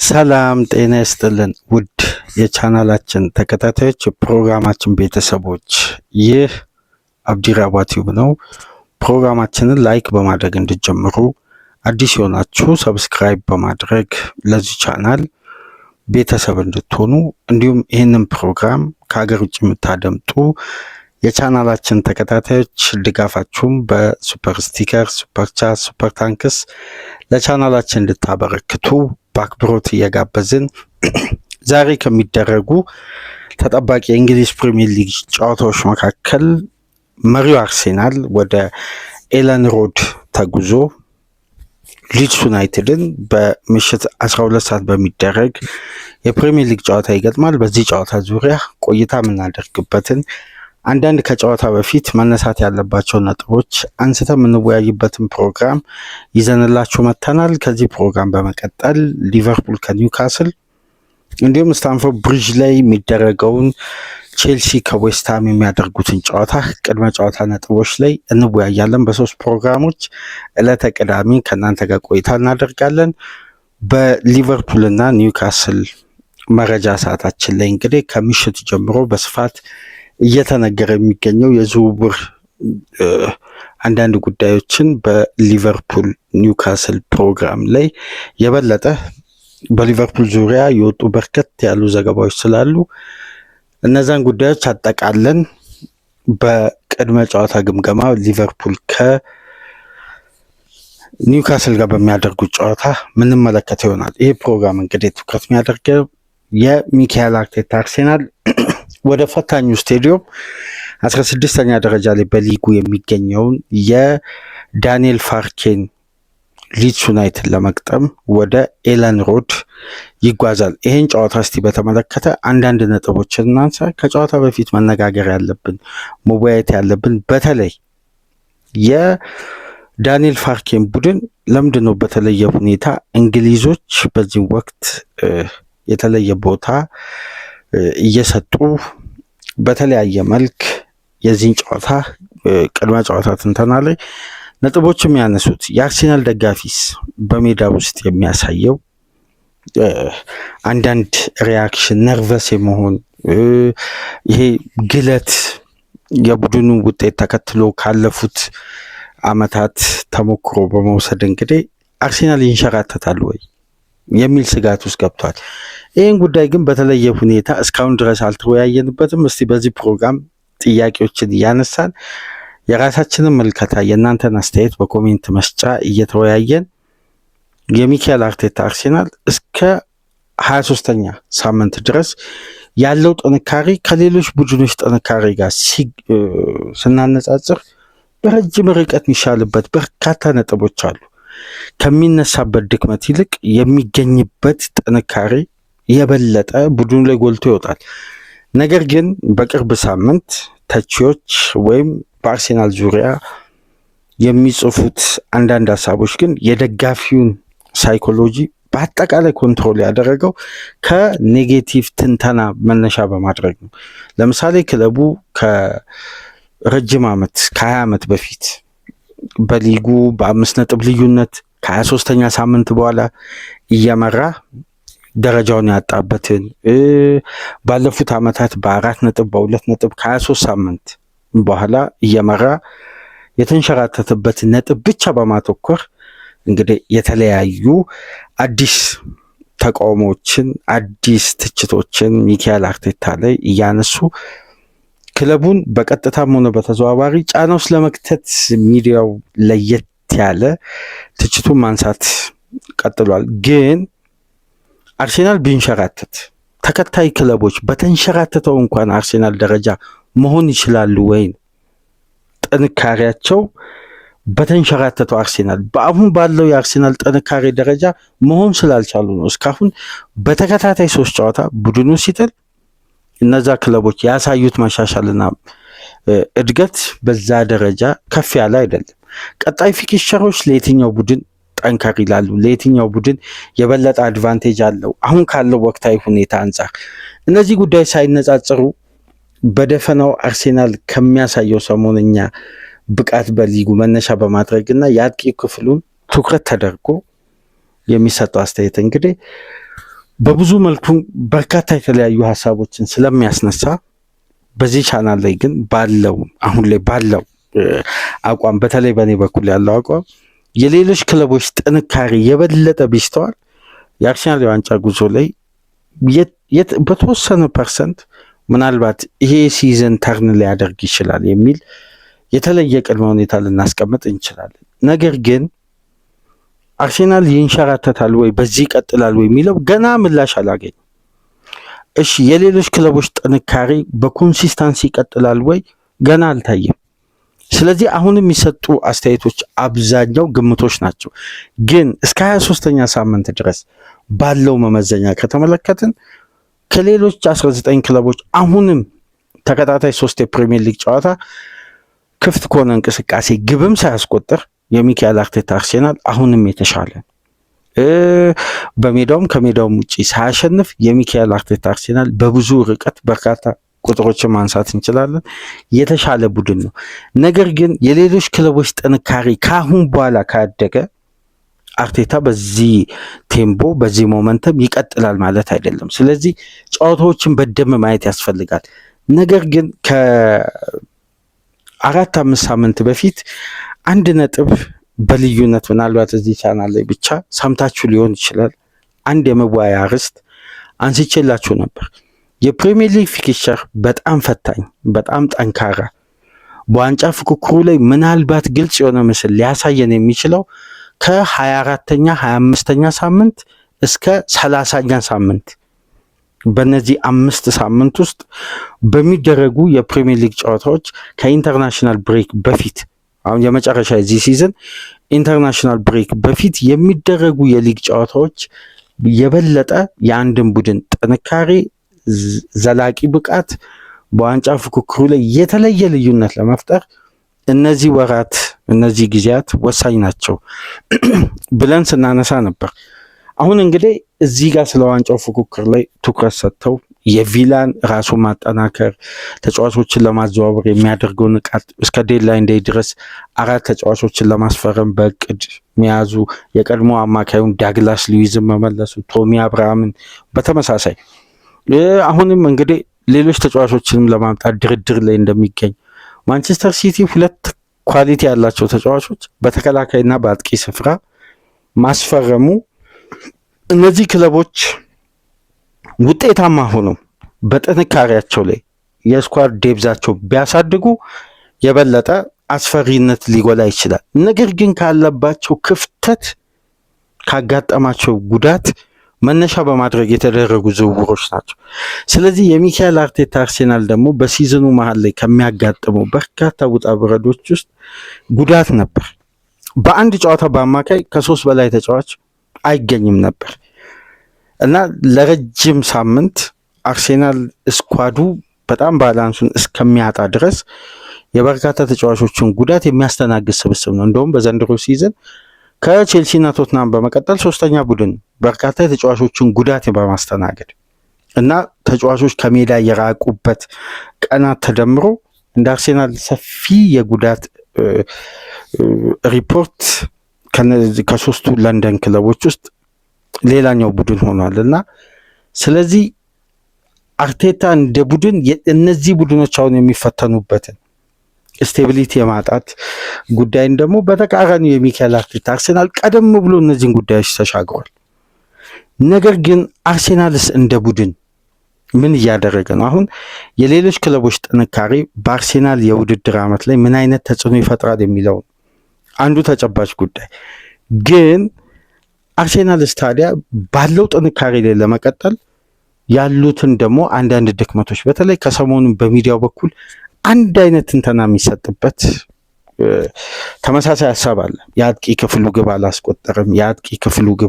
ሰላም ጤና ይስጥልን ውድ የቻናላችን ተከታታዮች የፕሮግራማችን ቤተሰቦች፣ ይህ አብዲራዋ ቲዩብ ነው። ፕሮግራማችንን ላይክ በማድረግ እንድትጀምሩ፣ አዲስ የሆናችሁ ሰብስክራይብ በማድረግ ለዚህ ቻናል ቤተሰብ እንድትሆኑ፣ እንዲሁም ይህንን ፕሮግራም ከሀገር ውጭ የምታደምጡ የቻናላችን ተከታታዮች ድጋፋችሁም በሱፐር ስቲከር፣ ሱፐር ቻት፣ ሱፐር ታንክስ ለቻናላችን እንድታበረክቱ በአክብሮት እየጋበዝን ዛሬ ከሚደረጉ ተጠባቂ የእንግሊዝ ፕሪሚየር ሊግ ጨዋታዎች መካከል መሪው አርሴናል ወደ ኤለን ሮድ ተጉዞ ሊድስ ዩናይትድን በምሽት 12 ሰዓት በሚደረግ የፕሪሚየር ሊግ ጨዋታ ይገጥማል። በዚህ ጨዋታ ዙሪያ ቆይታ የምናደርግበትን አንዳንድ ከጨዋታ በፊት መነሳት ያለባቸው ነጥቦች አንስተን የምንወያይበትን ፕሮግራም ይዘንላችሁ መጥተናል። ከዚህ ፕሮግራም በመቀጠል ሊቨርፑል ከኒውካስል እንዲሁም ስታንፎርድ ብሪጅ ላይ የሚደረገውን ቼልሲ ከዌስትሃም የሚያደርጉትን ጨዋታ ቅድመ ጨዋታ ነጥቦች ላይ እንወያያለን። በሶስት ፕሮግራሞች ዕለተ ቅዳሜ ከእናንተ ጋር ቆይታ እናደርጋለን። በሊቨርፑልና ኒውካስል መረጃ ሰዓታችን ላይ እንግዲህ ከምሽት ጀምሮ በስፋት እየተነገረ የሚገኘው የዝውውር አንዳንድ ጉዳዮችን በሊቨርፑል ኒውካስል ፕሮግራም ላይ የበለጠ በሊቨርፑል ዙሪያ የወጡ በርከት ያሉ ዘገባዎች ስላሉ እነዛን ጉዳዮች አጠቃለን በቅድመ ጨዋታ ግምገማ ሊቨርፑል ከኒውካስል ጋር በሚያደርጉት ጨዋታ ምንመለከተው ይሆናል። ይህ ፕሮግራም እንግዲህ ትኩረት የሚያደርገው የሚካኤል አርቴታ አርሴናል ወደ ፈታኙ ስቴዲዮም 16ኛ ደረጃ ላይ በሊጉ የሚገኘውን የዳንኤል ፋርኬን ሊድስ ዩናይትድ ለመቅጠም ወደ ኤለን ሮድ ይጓዛል። ይህን ጨዋታ እስቲ በተመለከተ አንዳንድ ነጥቦችን እናንሳ። ከጨዋታ በፊት መነጋገር ያለብን መወያየት ያለብን በተለይ የዳንኤል ፋርኬን ቡድን ለምንድን ነው በተለየ ሁኔታ እንግሊዞች በዚህ ወቅት የተለየ ቦታ እየሰጡ በተለያየ መልክ የዚህን ጨዋታ ቅድመ ጨዋታ ትንተና ላይ ነጥቦች የሚያነሱት የአርሴናል ደጋፊስ በሜዳ ውስጥ የሚያሳየው አንዳንድ ሪያክሽን፣ ነርቨስ የመሆን ይሄ ግለት የቡድኑ ውጤት ተከትሎ ካለፉት ዓመታት ተሞክሮ በመውሰድ እንግዲህ አርሴናል ይንሸራተታል ወይ የሚል ስጋት ውስጥ ገብቷል። ይህን ጉዳይ ግን በተለየ ሁኔታ እስካሁን ድረስ አልተወያየንበትም። እስቲ በዚህ ፕሮግራም ጥያቄዎችን እያነሳን የራሳችንን መልከታ የእናንተን አስተያየት በኮሜንት መስጫ እየተወያየን የሚካኤል አርቴታ አርሴናል እስከ 23ኛ ሳምንት ድረስ ያለው ጥንካሬ ከሌሎች ቡድኖች ጥንካሬ ጋር ስናነጻጽር በረጅም ርቀት የሚሻልበት በርካታ ነጥቦች አሉ። ከሚነሳበት ድክመት ይልቅ የሚገኝበት ጥንካሬ የበለጠ ቡድኑ ላይ ጎልቶ ይወጣል። ነገር ግን በቅርብ ሳምንት ተቺዎች ወይም በአርሴናል ዙሪያ የሚጽፉት አንዳንድ ሀሳቦች ግን የደጋፊውን ሳይኮሎጂ በአጠቃላይ ኮንትሮል ያደረገው ከኔጌቲቭ ትንተና መነሻ በማድረግ ነው። ለምሳሌ ክለቡ ከረጅም ዓመት ከ20 ዓመት በፊት በሊጉ በ5 ነጥብ ልዩነት ከ23ኛ ሳምንት በኋላ እየመራ ደረጃውን ያጣበትን ባለፉት ዓመታት በ4 ነጥብ በ2 ነጥብ ከ23 ሳምንት በኋላ እየመራ የተንሸራተተበት ነጥብ ብቻ በማተኮር እንግዲህ የተለያዩ አዲስ ተቃውሞዎችን፣ አዲስ ትችቶችን ሚካኤል አርቴታ ላይ እያነሱ ክለቡን በቀጥታም ሆነ በተዘዋዋሪ ጫና ውስጥ ለመክተት ሚዲያው ለየት ያለ ትችቱን ማንሳት ቀጥሏል። ግን አርሴናል ቢንሸራተት ተከታይ ክለቦች በተንሸራተተው እንኳን አርሴናል ደረጃ መሆን ይችላሉ ወይ? ጥንካሬያቸው በተንሸራተተው አርሴናል በአሁን ባለው የአርሴናል ጥንካሬ ደረጃ መሆን ስላልቻሉ ነው እስካሁን በተከታታይ 3 ጨዋታ ቡድኑ ሲጥል እነዛ ክለቦች ያሳዩት መሻሻልና እድገት በዛ ደረጃ ከፍ ያለ አይደለም። ቀጣይ ፊክስቸሮች ለየትኛው ቡድን ጠንካራ ይላሉ? ለየትኛው ቡድን የበለጠ አድቫንቴጅ አለው? አሁን ካለው ወቅታዊ ሁኔታ አንጻር እነዚህ ጉዳዮች ሳይነጻጸሩ በደፈናው አርሴናል ከሚያሳየው ሰሞንኛ ብቃት በሊጉ መነሻ በማድረግና የአጥቂ ክፍሉን ትኩረት ተደርጎ የሚሰጠው አስተያየት እንግዲህ በብዙ መልኩ በርካታ የተለያዩ ሀሳቦችን ስለሚያስነሳ በዚህ ቻናል ላይ ግን አሁን ላይ ባለው አቋም በተለይ በእኔ በኩል ያለው አቋም የሌሎች ክለቦች ጥንካሬ የበለጠ ቢስተዋል የአርሰናል የዋንጫ ጉዞ ላይ በተወሰነ ፐርሰንት ምናልባት ይሄ ሲዝን ተርን ሊያደርግ ይችላል የሚል የተለየ ቅድመ ሁኔታ ልናስቀምጥ እንችላለን። ነገር ግን አርሰናል ይንሸራተታል ወይ በዚህ ይቀጥላል ወይ የሚለው ገና ምላሽ አላገኝም። እሺ የሌሎች ክለቦች ጥንካሬ በኮንሲስታንሲ ይቀጥላል ወይ ገና አልታየም። ስለዚህ አሁን የሚሰጡ አስተያየቶች አብዛኛው ግምቶች ናቸው። ግን እስከ 23ኛ ሳምንት ድረስ ባለው መመዘኛ ከተመለከትን ከሌሎች 19 ክለቦች አሁንም ተከታታይ 3 የፕሪሚየር ሊግ ጨዋታ ክፍት ከሆነ እንቅስቃሴ ግብም ሳያስቆጥር የሚካኤል አርቴታ አርሰናል አሁንም የተሻለ በሜዳውም ከሜዳውም ውጪ ሳያሸንፍ የሚካኤል አርቴታ አርሰናል በብዙ ርቀት በርካታ ቁጥሮችን ማንሳት እንችላለን የተሻለ ቡድን ነው። ነገር ግን የሌሎች ክለቦች ጥንካሬ ካሁን በኋላ ካደገ አርቴታ በዚህ ቴምፖ በዚህ ሞመንተም ይቀጥላል ማለት አይደለም። ስለዚህ ጨዋታዎችን በደንብ ማየት ያስፈልጋል። ነገር ግን ከ4-5 ሳምንት በፊት 1 ነጥብ በልዩነት ምናልባት እዚህ ቻናል ላይ ብቻ ሰምታችሁ ሊሆን ይችላል አንድ የመወያያ ርዕስ አንስቼላችሁ ነበር። የፕሪሚየር ሊግ ፊክስቸር በጣም ፈታኝ፣ በጣም ጠንካራ፣ በዋንጫ ፉክክሩ ላይ ምናልባት ግልጽ የሆነ ምስል ሊያሳየን የሚችለው ከ24ኛ 25ኛ ሳምንት እስከ 30ኛ ሳምንት በእነዚህ 5 ሳምንት ውስጥ በሚደረጉ የፕሪሚየር ሊግ ጨዋታዎች ከኢንተርናሽናል ብሬክ በፊት አሁን የመጨረሻ የዚህ ሲዝን ኢንተርናሽናል ብሬክ በፊት የሚደረጉ የሊግ ጨዋታዎች የበለጠ የአንድን ቡድን ጥንካሬ፣ ዘላቂ ብቃት በዋንጫ ፉክክሩ ላይ የተለየ ልዩነት ለመፍጠር እነዚህ ወራት እነዚህ ጊዜያት ወሳኝ ናቸው ብለን ስናነሳ ነበር። አሁን እንግዲህ እዚህ ጋር ስለ ዋንጫው ፉክክር ላይ ትኩረት ሰጥተው የቪላን ራሱ ማጠናከር ተጫዋቾችን ለማዘዋወር የሚያደርገው ንቃት እስከ ዴድላይን ዴይ ድረስ 4 ተጫዋቾችን ለማስፈረም በእቅድ መያዙ፣ የቀድሞ አማካዩን ዳግላስ ሉዊዝን መመለሱ፣ ቶሚ አብርሃምን በተመሳሳይ አሁንም እንግዲህ ሌሎች ተጫዋቾችንም ለማምጣት ድርድር ላይ እንደሚገኝ ማንቸስተር ሲቲ 2 ኳሊቲ ያላቸው ተጫዋቾች በተከላካይና በአጥቂ ስፍራ ማስፈረሙ እነዚህ ክለቦች ውጤታማ ሆነው በጥንካሬያቸው ላይ የስኳድ ዴብዛቸው ቢያሳድጉ የበለጠ አስፈሪነት ሊጎላ ይችላል። ነገር ግን ካለባቸው ክፍተት ካጋጠማቸው ጉዳት መነሻ በማድረግ የተደረጉ ዝውውሮች ናቸው። ስለዚህ የሚካኤል አርቴታ አርሰናል ደግሞ በሲዝኑ መሀል ላይ ከሚያጋጥመው በርካታ ውጣ ውረዶች ውስጥ ጉዳት ነበር። በአንድ ጨዋታ በአማካይ ከ3 በላይ ተጫዋች አይገኝም ነበር እና ለረጅም ሳምንት አርሰናል ስኳዱ በጣም ባላንሱን እስከሚያጣ ድረስ የበርካታ ተጫዋቾችን ጉዳት የሚያስተናግድ ስብስብ ነው። እንደውም በዘንድሮ ሲዝን ከቼልሲና ቶትናም በመቀጠል 3ኛ ቡድን በርካታ የተጫዋቾችን ጉዳት በማስተናገድ እና ተጫዋቾች ከሜዳ የራቁበት ቀናት ተደምሮ እንደ አርሰናል ሰፊ የጉዳት ሪፖርት ከ3ቱ ለንደን ክለቦች ውስጥ ሌላኛው ቡድን ሆኗል እና ስለዚህ አርቴታ እንደ ቡድን እነዚህ ቡድኖች አሁን የሚፈተኑበትን ስቴቢሊቲ የማጣት ጉዳይን ደግሞ በተቃራኒው የሚካኤል አርቴታ አርሰናል ቀደም ብሎ እነዚህን ጉዳዮች ተሻግሯል። ነገር ግን አርሰናልስ እንደ ቡድን ምን እያደረገ ነው? አሁን የሌሎች ክለቦች ጥንካሬ በአርሰናል የውድድር ዓመት ላይ ምን አይነት ተጽዕኖ ይፈጥራል የሚለው አንዱ ተጨባጭ ጉዳይ። ግን አርሰናልስ ታዲያ ባለው ጥንካሬ ላይ ለመቀጠል ያሉትን ደግሞ አንዳንድ ድክመቶች በተለይ ከሰሞኑን በሚዲያው በኩል አንድ አይነት ትንተና የሚሰጥበት ተመሳሳይ ሀሳብ አለ። የአጥቂ ክፍሉ ግብ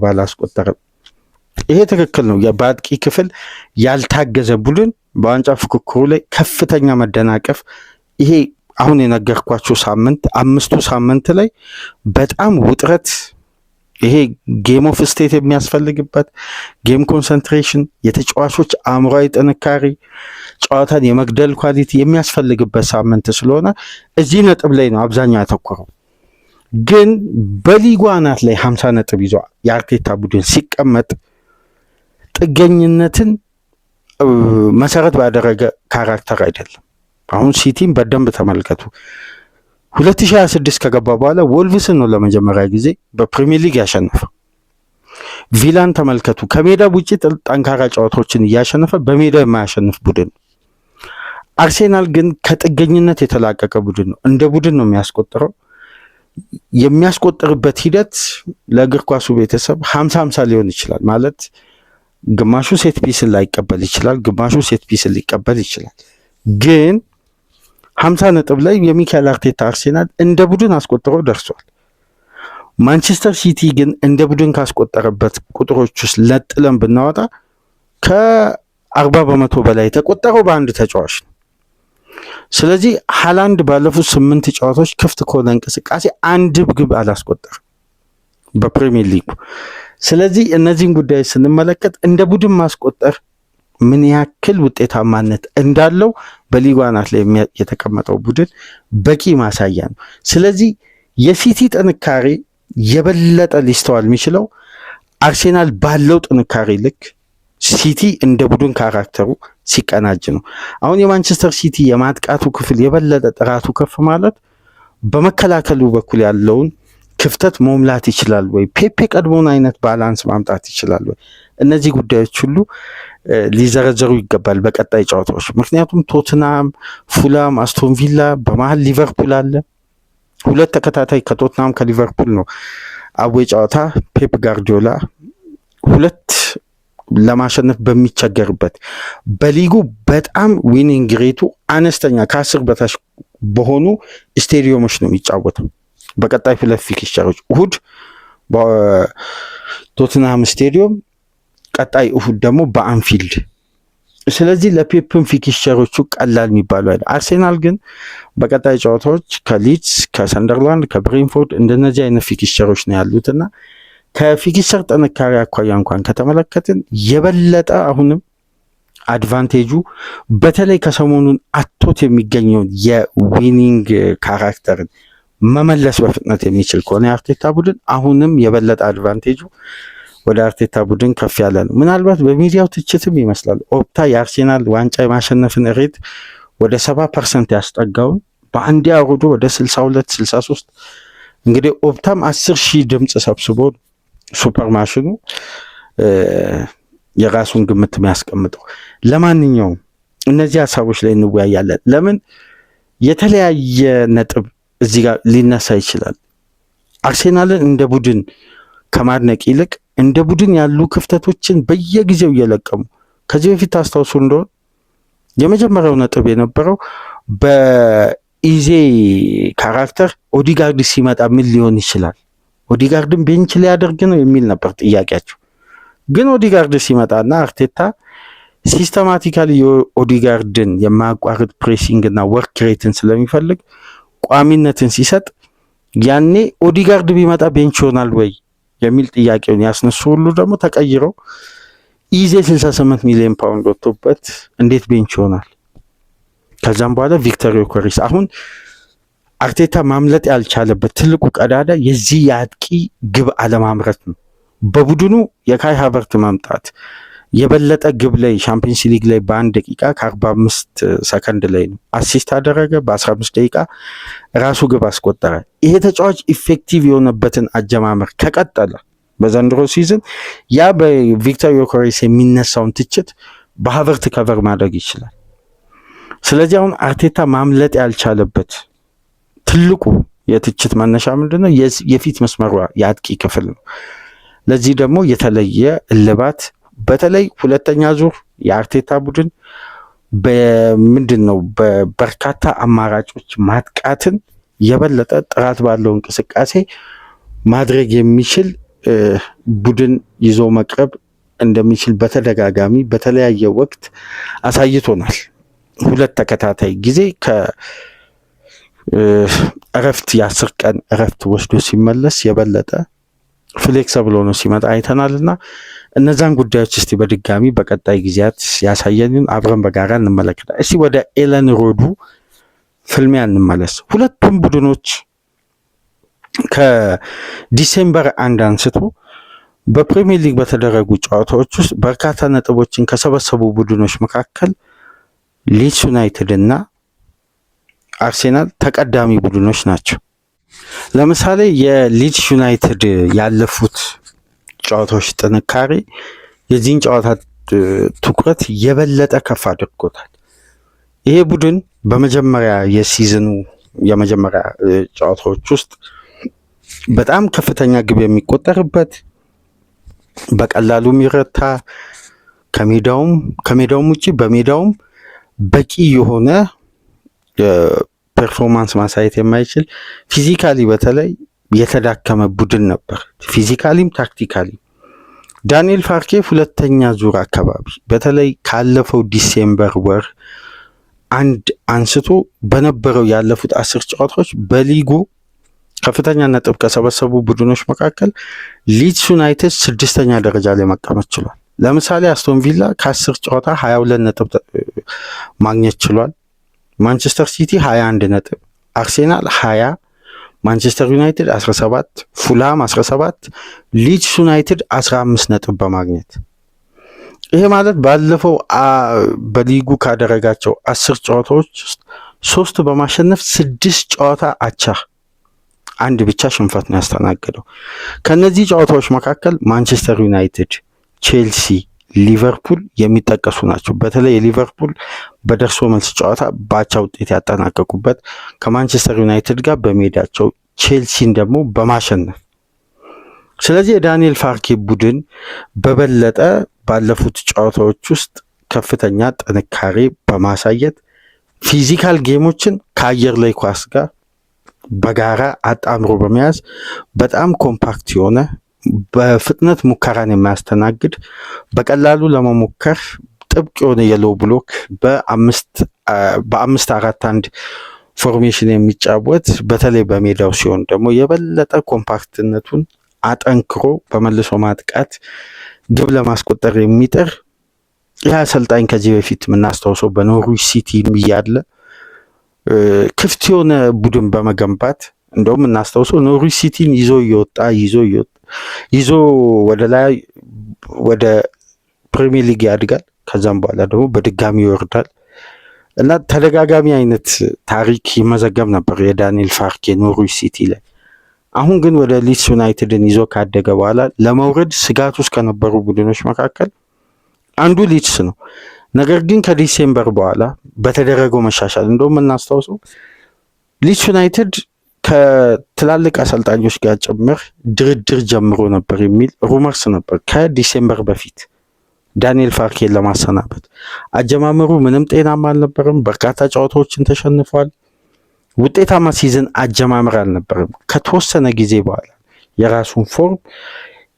አላስቆጠረም። ይሄ ትክክል ነው። በአጥቂ ክፍል ያልታገዘ ቡድን በዋንጫ ፉክክሩ ላይ ከፍተኛ መደናቀፍ፣ ይሄ አሁን የነገርኳቸው ሳምንት 5ቱ ሳምንት ላይ በጣም ውጥረት፣ ይሄ ጌም ኦፍ ስቴት የሚያስፈልግበት ጌም ኮንሰንትሬሽን፣ የተጫዋቾች አእምሯዊ ጥንካሬ፣ ጨዋታን የመግደል ኳሊቲ የሚያስፈልግበት ሳምንት ስለሆነ እዚህ ነጥብ ላይ ነው አብዛኛው ያተኮረው። ግን በሊጉ አናት ላይ 50 ነጥብ ይዞ የአርቴታ ቡድን ሲቀመጥ ጥገኝነትን መሰረት ባደረገ ካራክተር አይደለም። አሁን ሲቲን በደንብ ተመልከቱ። 2026 ከገባ በኋላ ወልቭስን ነው ለመጀመሪያ ጊዜ በፕሪሚየር ሊግ ያሸነፈው። ቪላን ተመልከቱ። ከሜዳ ውጪ ጠንካራ ጨዋታዎችን እያሸነፈ በሜዳ የማያሸንፍ ቡድን ነው። አርሴናል ግን ከጥገኝነት የተላቀቀ ቡድን ነው። እንደ ቡድን ነው የሚያስቆጥረው። የሚያስቆጥርበት ሂደት ለእግር ኳሱ ቤተሰብ 50-50 ሊሆን ይችላል። ማለት ግማሹ ሴት ፒስን ላይቀበል ይችላል፣ ግማሹ ሴት ፒስን ሊቀበል ይችላል። ግን 50 ነጥብ ላይ የሚካኤል አርቴታ አርሴናል እንደ ቡድን አስቆጥሮ ደርሷል። ማንቸስተር ሲቲ ግን እንደ ቡድን ካስቆጠረበት ቁጥሮች ውስጥ ለጥለን ብናወጣ ከ40% በላይ የተቆጠረው በአንድ ተጫዋች ነው። ስለዚህ ሃላንድ ባለፉት 8 ጨዋታዎች ክፍት ከሆነ እንቅስቃሴ አንድ ግብ አላስቆጠረም በፕሪሚየር ሊጉ። ስለዚህ እነዚህን ጉዳዮች ስንመለከት እንደ ቡድን ማስቆጠር ምን ያክል ውጤታማነት እንዳለው በሊጉ አናት ላይ የተቀመጠው ቡድን በቂ ማሳያ ነው። ስለዚህ የሲቲ ጥንካሬ የበለጠ ሊስተዋል የሚችለው አርሴናል ባለው ጥንካሬ ልክ ሲቲ እንደ ቡድን ካራክተሩ ሲቀናጅ ነው። አሁን የማንቸስተር ሲቲ የማጥቃቱ ክፍል የበለጠ ጥራቱ ከፍ ማለት በመከላከሉ በኩል ያለውን ክፍተት መሙላት ይችላል ወይ? ፔፔ ቀድሞውን አይነት ባላንስ ማምጣት ይችላል ወይ? እነዚህ ጉዳዮች ሁሉ ሊዘረዘሩ ይገባል በቀጣይ ጨዋታዎች። ምክንያቱም ቶትናም፣ ፉላም፣ አስቶን ቪላ፣ በመሀል ሊቨርፑል አለ። 2 ተከታታይ ከቶትናም ከሊቨርፑል ነው አዌ ጨዋታ። ፔፕ ጋርዲዮላ 2 ለማሸነፍ በሚቸገርበት በሊጉ በጣም ዊኒንግ ሬቱ አነስተኛ ከ10 በታች በሆኑ ስቴዲየሞች ነው የሚጫወተው። በቀጣይ 2 ፊክስቸሮች እሁድ በቶትናም ስቴዲየም፣ ቀጣይ እሁድ ደግሞ በአንፊልድ። ስለዚህ ለፔፕን ፊክስቸሮቹ ቀላል የሚባሉ አይደል። አርሴናል ግን በቀጣይ ጨዋታዎች ከሊድስ፣ ከሰንደርላንድ፣ ከብሬንፎርድ እንደነዚህ አይነት ፊክስቸሮች ነው ያሉትና ከፊክስቸር ጥንካሬ አኳያ እንኳን ከተመለከትን የበለጠ አሁንም አድቫንቴጁ በተለይ ከሰሞኑን አቶት የሚገኘውን የዊኒንግ ካራክተርን መመለስ በፍጥነት የሚችል ከሆነ የአርቴታ ቡድን አሁንም የበለጠ አድቫንቴጁ ወደ አርቴታ ቡድን ከፍ ያለ ነው። ምናልባት በሚዲያው ትችትም ይመስላል ኦፕታ የአርሴናል ዋንጫ የማሸነፍን ሬት ወደ 70% ያስጠጋውን በአንዴ አውርዶ ወደ 62-63 እንግዲህ ኦፕታም 10,000 ድምፅ ሰብስቦ ሱፐር ማሽኑ የራሱን ግምት የሚያስቀምጠው። ለማንኛውም እነዚህ ሀሳቦች ላይ እንወያያለን። ለምን የተለያየ ነጥብ እዚህ ጋር ሊነሳ ይችላል። አርሴናልን እንደ ቡድን ከማድነቅ ይልቅ እንደ ቡድን ያሉ ክፍተቶችን በየጊዜው እየለቀሙ ከዚህ በፊት ታስታውሱ እንደሆነ የመጀመሪያው ነጥብ የነበረው በኢዜ ካራክተር ኦዲጋርድ ሲመጣ ምን ሊሆን ይችላል፣ ኦዲጋርድን ቤንች ሊያደርግ ነው የሚል ነበር ጥያቄያቸው። ግን ኦዲጋርድ ሲመጣና አርቴታ ሲስተማቲካሊ የኦዲጋርድን የማያቋርጥ ፕሬሲንግ እና ወርክ ሬትን ስለሚፈልግ ቋሚነትን ሲሰጥ ያኔ ኦዲጋርድ ቢመጣ ቤንች ይሆናል ወይ የሚል ጥያቄውን ያስነሱ ሁሉ ደግሞ ተቀይረው ኢዜ 68 ሚሊዮን ፓውንድ ወጥቶበት እንዴት ቤንች ይሆናል? ከዛም በኋላ ቪክተር ዮከሪስ። አሁን አርቴታ ማምለጥ ያልቻለበት ትልቁ ቀዳዳ የዚህ የአጥቂ ግብ አለማምረት ነው። በቡድኑ የካይ ሃቨርት መምጣት የበለጠ ግብ ላይ ሻምፒየንስ ሊግ ላይ በ1 ደቂቃ ከ45 ሰከንድ ላይ ነው አሲስት አደረገ። በ15 ደቂቃ ራሱ ግብ አስቆጠረ። ይሄ ተጫዋች ኢፌክቲቭ የሆነበትን አጀማመር ከቀጠለ በዘንድሮ ሲዝን ያ በቪክተር ዮከሬስ የሚነሳውን ትችት በሃቨርት ከቨር ማድረግ ይችላል። ስለዚህ አሁን አርቴታ ማምለጥ ያልቻለበት ትልቁ የትችት መነሻ ምንድነው? የፊት መስመሯ የአጥቂ ክፍል ነው። ለዚህ ደግሞ የተለየ እልባት በተለይ ሁለተኛ ዙር የአርቴታ ቡድን በምንድን ነው በበርካታ አማራጮች ማጥቃትን የበለጠ ጥራት ባለው እንቅስቃሴ ማድረግ የሚችል ቡድን ይዞ መቅረብ እንደሚችል በተደጋጋሚ በተለያየ ወቅት አሳይቶናል። 2 ተከታታይ ጊዜ ከእረፍት የ10 ቀን እረፍት ወስዶ ሲመለስ የበለጠ ፍሌክሰብል ሆኖ ሲመጣ አይተናልና እነዛን ጉዳዮች እስቲ በድጋሚ በቀጣይ ጊዜያት ያሳየንን አብረን በጋራ እንመለከታለን። እስቲ ወደ ኤለን ሮዱ ፍልሚያ እንመለስ። ሁለቱም ቡድኖች ከዲሴምበር 1 አንስቶ በፕሪሚየር ሊግ በተደረጉ ጨዋታዎች ውስጥ በርካታ ነጥቦችን ከሰበሰቡ ቡድኖች መካከል ሊድስ ዩናይትድ እና አርሴናል ተቀዳሚ ቡድኖች ናቸው። ለምሳሌ የሊድስ ዩናይትድ ያለፉት ጨዋታዎች ጥንካሬ የዚህን ጨዋታ ትኩረት የበለጠ ከፍ አድርጎታል። ይሄ ቡድን በመጀመሪያ የሲዝኑ የመጀመሪያ ጨዋታዎች ውስጥ በጣም ከፍተኛ ግብ የሚቆጠርበት በቀላሉ የሚረታ ከሜዳውም ውጪ በሜዳውም በቂ የሆነ ፐርፎርማንስ ማሳየት የማይችል ፊዚካሊ በተለይ የተዳከመ ቡድን ነበር። ፊዚካሊም ታክቲካሊ ዳንኤል ፋርኬ ሁለተኛ ዙር አካባቢ በተለይ ካለፈው ዲሴምበር ወር አንድ አንስቶ በነበረው ያለፉት 10 ጨዋታዎች በሊጉ ከፍተኛ ነጥብ ከሰበሰቡ ቡድኖች መካከል ሊድስ ዩናይትድ 6ኛ ደረጃ ላይ መቀመጥ ችሏል። ለምሳሌ አስቶን ቪላ ከ10 ጨዋታ 22 ነጥብ ማግኘት ችሏል። ማንቸስተር ሲቲ 21 ነጥብ፣ አርሴናል 20፣ ማንቸስተር ዩናይትድ 17፣ ፉልሃም 17፣ ሊድስ ዩናይትድ 15 ነጥብ በማግኘት ይሄ ማለት ባለፈው በሊጉ ካደረጋቸው 10 ጨዋታዎች ውስጥ 3 በማሸነፍ 6 ጨዋታ አቻ፣ አንድ ብቻ ሽንፈት ነው ያስተናገደው። ከነዚህ ጨዋታዎች መካከል ማንቸስተር ዩናይትድ፣ ቼልሲ፣ ሊቨርፑል የሚጠቀሱ ናቸው። በተለይ የሊቨርፑል በደርሶ መልስ ጨዋታ በአቻ ውጤት ያጠናቀቁበት ከማንቸስተር ዩናይትድ ጋር በሜዳቸው ቼልሲን ደግሞ በማሸነፍ ስለዚህ የዳንኤል ፋርኬ ቡድን በበለጠ ባለፉት ጨዋታዎች ውስጥ ከፍተኛ ጥንካሬ በማሳየት ፊዚካል ጌሞችን ከአየር ላይ ኳስ ጋር በጋራ አጣምሮ በመያዝ በጣም ኮምፓክት የሆነ በፍጥነት ሙከራን የማያስተናግድ በቀላሉ ለመሞከር ጥብቅ የሆነ የሎ ብሎክ በ5-4-1 ፎርሜሽን የሚጫወት በተለይ በሜዳው ሲሆን ደግሞ የበለጠ ኮምፓክትነቱን አጠንክሮ በመልሶ ማጥቃት ግብ ለማስቆጠር የሚጥር ይህ አሰልጣኝ ከዚህ በፊት የምናስታውሰው በኖርዊች ሲቲ እያለ ክፍት የሆነ ቡድን በመገንባት እንደውም እናስታውሰው ኖርዊች ሲቲን ይዞ ወደ ላይ ወደ ፕሪሚየር ሊግ ያድጋል። ከዛም በኋላ ደግሞ በድጋሚ ይወርዳል እና ተደጋጋሚ አይነት ታሪክ ይመዘገብ ነበር የዳንኤል ፋርኬ ኖርዊች ሲቲ ላይ። አሁን ግን ወደ ሊድስ ዩናይትድን ይዞ ካደገ በኋላ ለመውረድ ስጋት ውስጥ ከነበሩ ቡድኖች መካከል አንዱ ሊድስ ነው። ነገር ግን ከዲሴምበር በኋላ በተደረገው መሻሻል እንደውም እናስታውሰው ሊድስ ዩናይትድ ከትላልቅ አሰልጣኞች ጋር ጭምር ድርድር ጀምሮ ነበር የሚል ሩመርስ ነበር ከዲሴምበር በፊት ዳንኤል ፋርኬን ለማሰናበት። አጀማመሩ ምንም ጤናማ አልነበረም። በርካታ ጨዋታዎችን ተሸንፏል። ውጤታማ ሲዝን አጀማመር አልነበረም። ከተወሰነ ጊዜ በኋላ የራሱን ፎርም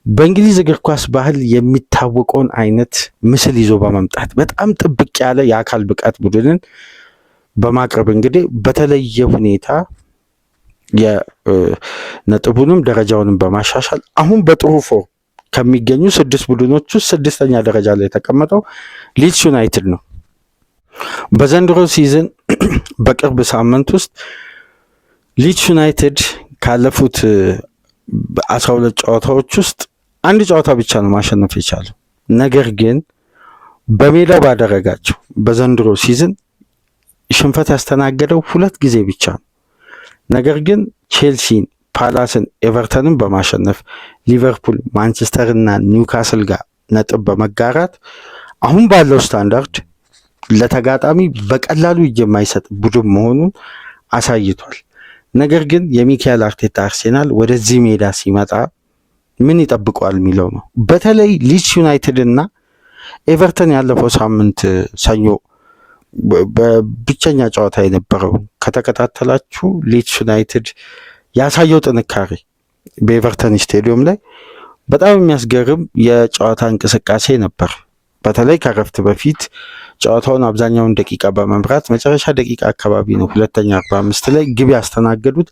በእንግሊዝ እግር ኳስ ባህል የሚታወቀውን አይነት ምስል ይዞ በመምጣት በጣም ጥብቅ ያለ የአካል ብቃት ቡድንን በማቅረብ እንግዲህ በተለየ ሁኔታ የነጥቡንም ደረጃውንም በማሻሻል አሁን በጥሩ ፎርም ከሚገኙ 6 ቡድኖች ውስጥ 6ኛ ደረጃ ላይ የተቀመጠው ሊድስ ዩናይትድ ነው። በዘንድሮ ሲዝን በቅርብ ሳምንት ውስጥ ሊድስ ዩናይትድ ካለፉት 12 ጨዋታዎች ውስጥ አንድ ጨዋታ ብቻ ነው ማሸነፍ የቻለው። ነገር ግን በሜዳው ባደረጋቸው በዘንድሮ ሲዝን ሽንፈት ያስተናገደው 2 ጊዜ ብቻ ነው። ነገር ግን ቼልሲን፣ ፓላስን፣ ኤቨርተንን በማሸነፍ ሊቨርፑል፣ ማንቸስተር እና ኒውካስል ጋር ነጥብ በመጋራት አሁን ባለው ስታንዳርድ ለተጋጣሚ በቀላሉ የማይሰጥ ቡድን መሆኑን አሳይቷል። ነገር ግን የሚካኤል አርቴታ አርሴናል ወደዚህ ሜዳ ሲመጣ ምን ይጠብቀዋል የሚለው ነው። በተለይ ሊድስ ዩናይትድ እና ኤቨርተን ያለፈው ሳምንት ሰኞ በብቸኛ ጨዋታ የነበረው ከተከታተላችሁ ሊድስ ዩናይትድ ያሳየው ጥንካሬ በኤቨርተን ስቴዲየም ላይ በጣም የሚያስገርም የጨዋታ እንቅስቃሴ ነበር። በተለይ ከረፍት በፊት ጨዋታውን አብዛኛውን ደቂቃ በመምራት መጨረሻ ደቂቃ አካባቢ ነው 2:45 ላይ ግብ ያስተናገዱት።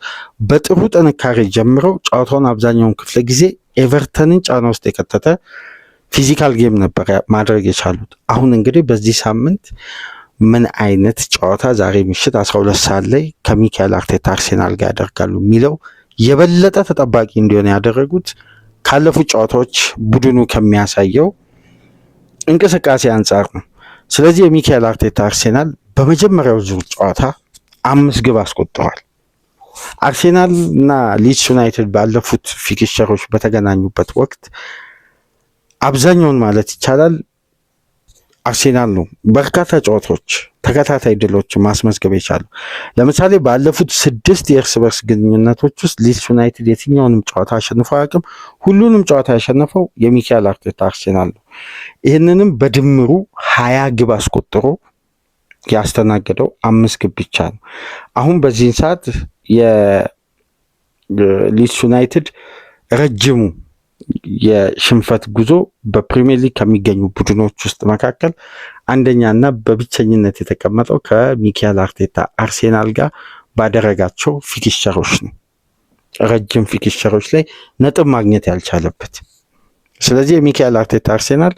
በጥሩ ጥንካሬ ጀምረው ጨዋታውን አብዛኛውን ክፍለ ጊዜ ኤቨርተንን ጫና ውስጥ የከተተ ፊዚካል ጌም ነበር ማድረግ የቻሉት። አሁን እንግዲህ በዚህ ሳምንት ምን አይነት ጨዋታ ዛሬ ምሽት 12 ሰዓት ላይ ከሚካኤል አርቴታ አርሴናል ጋር ያደርጋሉ የሚለው የበለጠ ተጠባቂ እንዲሆን ያደረጉት ካለፉት ጨዋታዎች ቡድኑ ከሚያሳየው እንቅስቃሴ አንጻር ነው። ስለዚህ የሚካኤል አርቴታ አርሴናል በመጀመሪያው ዙር ጨዋታ 5 ግብ አስቆጥረዋል። አርሴናል እና ሊድስ ዩናይትድ ባለፉት ፊክስቸሮች በተገናኙበት ወቅት አብዛኛውን ማለት ይቻላል አርሴናል ነው በርካታ ጨዋታዎች ተከታታይ ድሎች ማስመዝገብ የቻሉ። ለምሳሌ ባለፉት 6 የእርስ በርስ ግንኙነቶች ውስጥ ሊድስ ዩናይትድ የትኛውንም ጨዋታ አሸንፎ አያውቅም። ሁሉንም ጨዋታ ያሸነፈው የሚካኤል አርቴታ አርሴናል ነው። ይህንንም በድምሩ 20 ግብ አስቆጥሮ ያስተናገደው 5 ግብ ብቻ ነው። አሁን በዚህን ሰዓት የሊድስ ዩናይትድ ረጅሙ የሽንፈት ጉዞ በፕሪሚየር ሊግ ከሚገኙ ቡድኖች ውስጥ መካከል አንደኛና በብቸኝነት የተቀመጠው ከሚካኤል አርቴታ አርሴናል ጋር ባደረጋቸው ፊክስቸሮች ነው። ረጅም ፊክስቸሮች ላይ ነጥብ ማግኘት ያልቻለበት። ስለዚህ የሚካኤል አርቴታ አርሴናል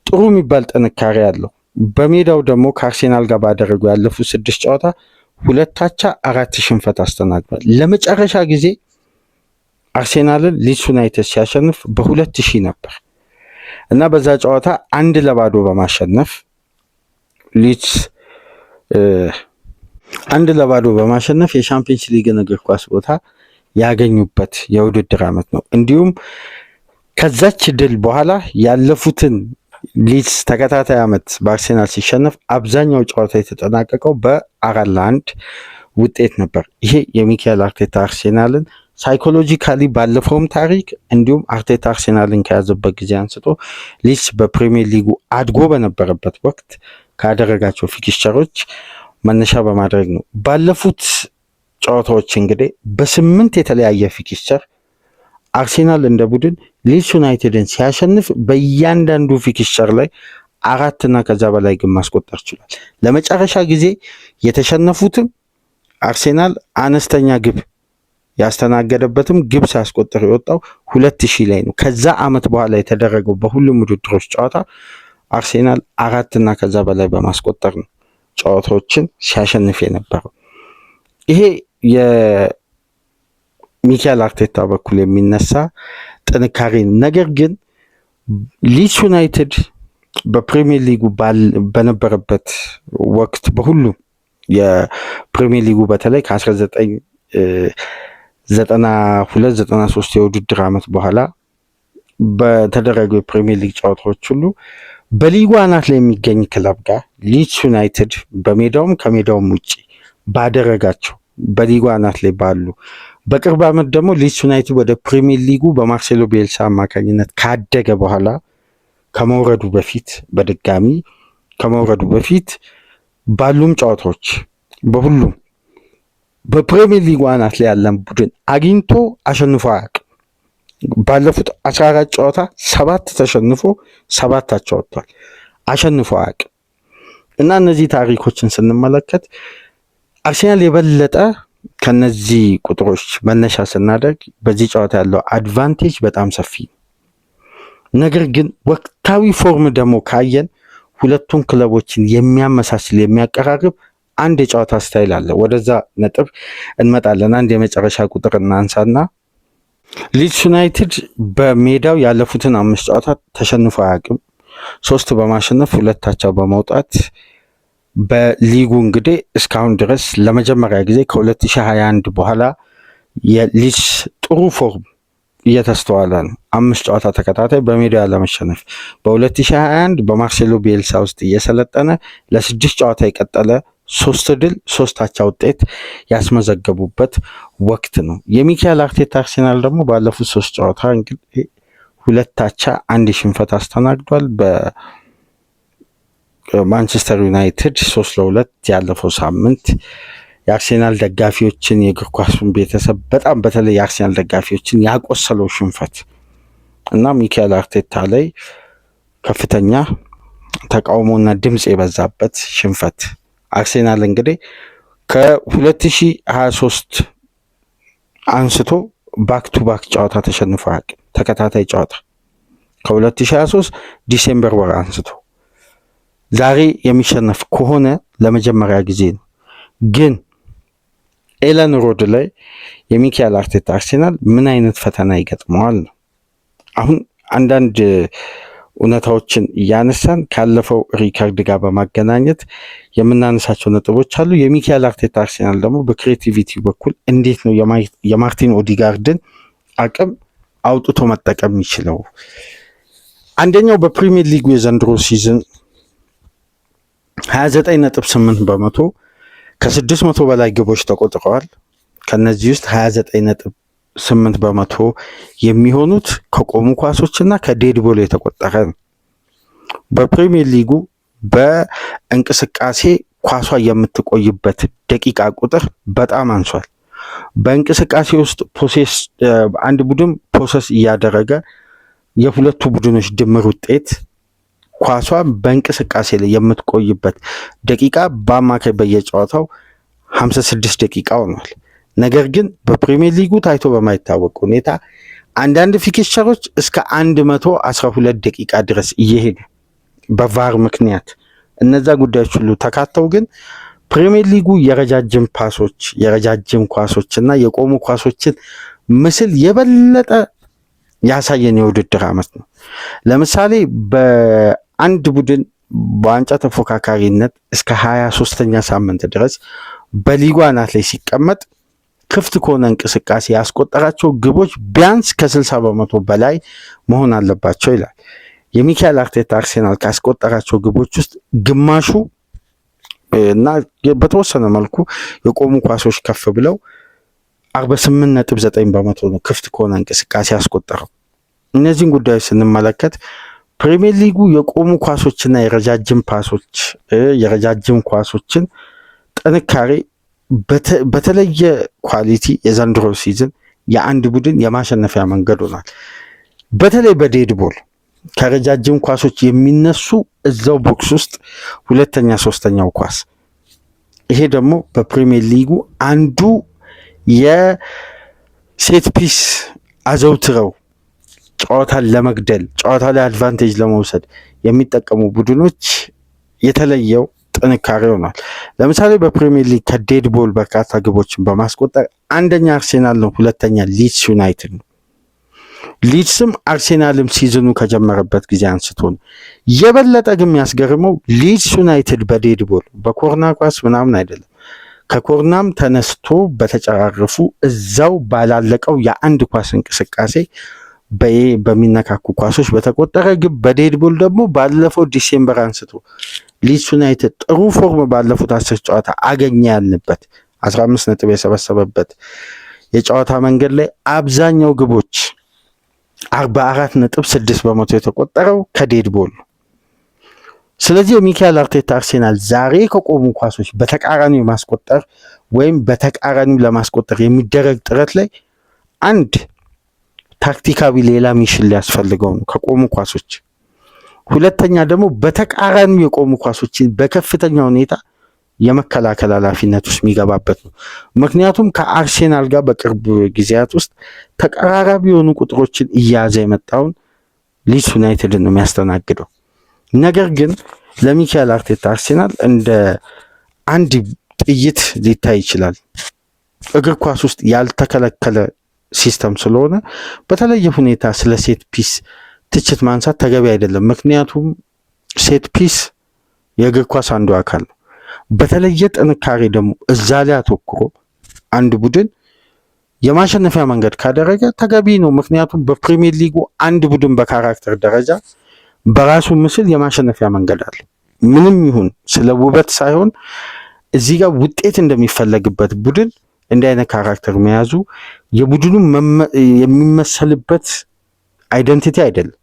ጥሩ የሚባል ጥንካሬ አለው። በሜዳው ደግሞ ከአርሴናል ጋር ባደረጉ ያለፉት 6 ጨዋታ 2 አቻ 4 ሽንፈት አስተናግዷል። ለመጨረሻ ጊዜ አርሴናልን ሊድስ ዩናይትድ ሲያሸንፍ በ2000 ነበር እና በዛ ጨዋታ 1-0 በማሸነፍ ሊድስ 1-0 በማሸነፍ የሻምፒየንስ ሊግን እግር ኳስ ቦታ ያገኙበት የውድድር ዓመት ነው። እንዲሁም ከዛች ድል በኋላ ያለፉትን ሊድስ ተከታታይ ዓመት በአርሴናል ሲሸነፍ አብዛኛው ጨዋታ የተጠናቀቀው በ4-1 ውጤት ነበር። ይሄ የሚካኤል አርቴታ አርሴናልን ሳይኮሎጂካሊ ባለፈውም ታሪክ እንዲሁም አርቴታ አርሴናልን ከያዘበት ጊዜ አንስቶ ሊድስ በፕሪሚየር ሊጉ አድጎ በነበረበት ወቅት ካደረጋቸው ፊክስቸሮች መነሻ በማድረግ ነው። ባለፉት ጨዋታዎች እንግዲህ በ8 የተለያየ ፊክስቸር አርሴናል እንደ ቡድን ሊድስ ዩናይትድን ሲያሸንፍ በእያንዳንዱ ፊክስቸር ላይ 4 እና ከዛ በላይ ግብ ማስቆጠር ችሏል። ለመጨረሻ ጊዜ የተሸነፉትም አርሴናል አነስተኛ ግብ ያስተናገደበትም ግብ ሲያስቆጥር የወጣው 2000 ላይ ነው። ከዛ ዓመት በኋላ የተደረገው በሁሉም ውድድሮች ጨዋታ አርሴናል 4 እና ከዛ በላይ በማስቆጠር ነው ጨዋታዎችን ሲያሸንፍ የነበረው። ይሄ የሚካኤል አርቴታ በኩል የሚነሳ ጥንካሬ ነው። ነገር ግን ሊድስ ዩናይትድ በፕሪሚየር ሊጉ በነበረበት ወቅት በሁሉም የፕሪሚየር ሊጉ በተለይ ከ1992-93 የውድድር ዓመት በኋላ በተደረገው የፕሪሚየር ሊግ ጨዋታዎች ሁሉ በሊጉ አናት ላይ የሚገኝ ክለብ ጋር ሊድስ ዩናይትድ በሜዳውም ከሜዳውም ውጭ ባደረጋቸው በሊጉ አናት ላይ ባሉ በቅርብ ዓመት ደግሞ ሊድስ ዩናይትድ ወደ ፕሪሚየር ሊጉ በማርሴሎ ቤልሳ አማካኝነት ካደገ በኋላ ከመውረዱ በፊት ባሉም ጨዋታዎች በሁሉም በፕሪሚየር ሊጉ አናት ላይ ያለን ቡድን አግኝቶ አሸንፎ አያውቅም። ባለፉት 14 ጨዋታ 7 ተሸንፎ 7 አቻ ወጥቷል። አሸንፎ አያውቅም እና እነዚህ ታሪኮችን ስንመለከት አርሴናል የበለጠ ከነዚህ ቁጥሮች መነሻ ስናደርግ በዚህ ጨዋታ ያለው አድቫንቴጅ በጣም ሰፊ ነው። ነገር ግን ወቅታዊ ፎርም ደግሞ ካየን ሁለቱን ክለቦችን የሚያመሳስል የሚያቀራርብ አንድ የጨዋታ ስታይል አለ። ወደዛ ነጥብ እንመጣለን። አንድ የመጨረሻ ቁጥር እናንሳና ሊድስ ዩናይትድ በሜዳው ያለፉትን 5 ጨዋታ ተሸንፎ አያውቅም። 3 በማሸነፍ 2 አቻ በመውጣት በሊጉ እንግዲህ እስካሁን ድረስ ለመጀመሪያ ጊዜ ከ2021 በኋላ የሊድስ ጥሩ ፎርም እየተስተዋለ ነው። 5 ጨዋታ ተከታታይ በሜዳው ያለመሸነፍ በ2021 በማርሴሎ ቤልሳ ውስጥ እየሰለጠነ ለ6 ጨዋታ የቀጠለ 3 ድል 3 አቻ ውጤት ያስመዘገቡበት ወቅት ነው። የሚካኤል አርቴታ አርሴናል ደግሞ ባለፉት 3 ጨዋታ እንግዲህ 2 አቻ 1 ሽንፈት አስተናግዷል። በማንቸስተር ዩናይትድ 3-2 ያለፈው ሳምንት የአርሴናል ደጋፊዎችን የእግር ኳሱን ቤተሰብ በጣም በተለይ የአርሴናል ደጋፊዎችን ያቆሰለው ሽንፈት እና ሚካኤል አርቴታ ላይ ከፍተኛ ተቃውሞና ድምፅ የበዛበት ሽንፈት። አርሴናል እንግዲህ ከ2023 አንስቶ ባክ ቱ ባክ ጨዋታ ተሸንፎ አያውቅም። ተከታታይ ጨዋታ ከ2023 ዲሴምበር ወር አንስቶ ዛሬ የሚሸነፍ ከሆነ ለመጀመሪያ ጊዜ ነው። ግን ኤለን ሮድ ላይ የሚካኤል አርቴታ አርሴናል ምን አይነት ፈተና ይገጥመዋል ነው። አሁን አንዳንድ እውነታዎችን እያነሳን ካለፈው ሪካርድ ጋር በማገናኘት የምናነሳቸው ነጥቦች አሉ። የሚካኤል አርቴታ አርሴናል ደግሞ በክሬቲቪቲ በኩል እንዴት ነው የማርቲን ኦዲጋርድን አቅም አውጥቶ መጠቀም የሚችለው? አንደኛው በፕሪሚየር ሊጉ የዘንድሮ ሲዝን 29.8 በመቶ ከ600 በላይ ግቦች ተቆጥረዋል። ከነዚህ ውስጥ 29.8 በመቶ የሚሆኑት ከቆሙ ኳሶችና ከዴድ ቦል የተቆጠረ ነው። በፕሪሚየር ሊጉ በእንቅስቃሴ ኳሷ የምትቆይበት ደቂቃ ቁጥር በጣም አንሷል። በእንቅስቃሴ ውስጥ አንድ ቡድን ፖሰስ እያደረገ የሁለቱ ቡድኖች ድምር ውጤት ኳሷ በእንቅስቃሴ ላይ የምትቆይበት ደቂቃ በአማካይ በየጨዋታው 56 ደቂቃ ሆኗል። ነገር ግን በፕሪሚየር ሊጉ ታይቶ በማይታወቅ ሁኔታ አንዳንድ ፊክስቸሮች እስከ 112 ደቂቃ ድረስ እየሄዱ በቫር ምክንያት እነዛ ጉዳዮች ሁሉ ተካተው ግን ፕሪሚየር ሊጉ የረጃጅም ፓሶች፣ የረጃጅም ኳሶች እና የቆሙ ኳሶችን ምስል የበለጠ ያሳየን የውድድር ዓመት ነው። ለምሳሌ በአንድ ቡድን በዋንጫ ተፎካካሪነት እስከ 23ኛ ሳምንት ድረስ በሊጉ አናት ላይ ሲቀመጥ ክፍት ከሆነ እንቅስቃሴ ያስቆጠራቸው ግቦች ቢያንስ ከ60 በመቶ በላይ መሆን አለባቸው ይላል። የሚካኤል አርቴታ አርሴናል ካስቆጠራቸው ግቦች ውስጥ ግማሹ እና በተወሰነ መልኩ የቆሙ ኳሶች ከፍ ብለው 48.9 በመቶ ነው ክፍት ከሆነ እንቅስቃሴ ያስቆጠረው። እነዚህን ጉዳዮች ስንመለከት ፕሪሚየር ሊጉ የቆሙ ኳሶችና የረጃጅም ፓሶች የረጃጅም ኳሶችን ጥንካሬ በተለየ ኳሊቲ የዘንድሮ ሲዝን የአንድ ቡድን የማሸነፊያ መንገድ ሆኗል። በተለይ በዴድ ቦል ከረጃጅም ኳሶች የሚነሱ እዛው ቦክስ ውስጥ ሁለተኛ ሶስተኛው ኳስ፣ ይሄ ደግሞ በፕሪሚየር ሊጉ አንዱ የሴት ፒስ አዘውትረው ጨዋታን ለመግደል ጨዋታ ላይ አድቫንቴጅ ለመውሰድ የሚጠቀሙ ቡድኖች የተለየው ጥንካሬ ሆኗል። ለምሳሌ በፕሪሚየር ሊግ ከዴድ ቦል በርካታ ግቦችን በማስቆጠር አንደኛ አርሴናል ነው፣ ሁለተኛ ሊድስ ዩናይትድ ነው። ሊድስም አርሴናልም ሲዝኑ ከጀመረበት ጊዜ አንስቶ ነው። የበለጠ ግን የሚያስገርመው ሊድስ ዩናይትድ በዴድ ቦል በኮርና ኳስ ምናምን አይደለም፣ ከኮርናም ተነስቶ በተጨራረፉ እዛው ባላለቀው የአንድ ኳስ እንቅስቃሴ በሚነካኩ ኳሶች በተቆጠረ ግብ በዴድ ቦል ደግሞ ባለፈው ዲሴምበር አንስቶ ሊድስ ዩናይትድ ጥሩ ፎርም ባለፉት 10 ጨዋታ አገኘ ያልንበት 15 ነጥብ የሰበሰበበት የጨዋታ መንገድ ላይ አብዛኛው ግቦች 44.6 በመቶ የተቆጠረው ከዴድ ቦል። ስለዚህ የሚካኤል አርቴታ አርሴናል ዛሬ ከቆሙ ኳሶች በተቃራኒው ማስቆጠር ወይም በተቃራኒው ለማስቆጠር የሚደረግ ጥረት ላይ አንድ ታክቲካዊ ሌላ ሚሽን ሊያስፈልገው ነው ከቆሙ ኳሶች። ሁለተኛ ደግሞ በተቃራኒው የቆሙ ኳሶችን በከፍተኛ ሁኔታ የመከላከል ኃላፊነት ውስጥ የሚገባበት ነው። ምክንያቱም ከአርሴናል ጋር በቅርብ ጊዜያት ውስጥ ተቀራራቢ የሆኑ ቁጥሮችን እያያዘ የመጣውን ሊድስ ዩናይትድን ነው የሚያስተናግደው። ነገር ግን ለሚካኤል አርቴታ አርሴናል እንደ አንድ ጥይት ሊታይ ይችላል። እግር ኳስ ውስጥ ያልተከለከለ ሲስተም ስለሆነ በተለየ ሁኔታ ስለ ሴት ፒስ ትችት ማንሳት ተገቢ አይደለም። ምክንያቱም ሴት ፒስ የእግር ኳስ አንዱ አካል ነው። በተለየ ጥንካሬ ደግሞ እዛ ላይ አተኩሮ አንድ ቡድን የማሸነፊያ መንገድ ካደረገ ተገቢ ነው። ምክንያቱም በፕሪሚየር ሊጉ አንድ ቡድን በካራክተር ደረጃ በራሱ ምስል የማሸነፊያ መንገድ አለ። ምንም ይሁን ስለ ውበት ሳይሆን እዚህ ጋር ውጤት እንደሚፈለግበት ቡድን እንዲህ አይነት ካራክተር መያዙ የቡድኑ የሚመሰልበት አይደንቲቲ አይደለም።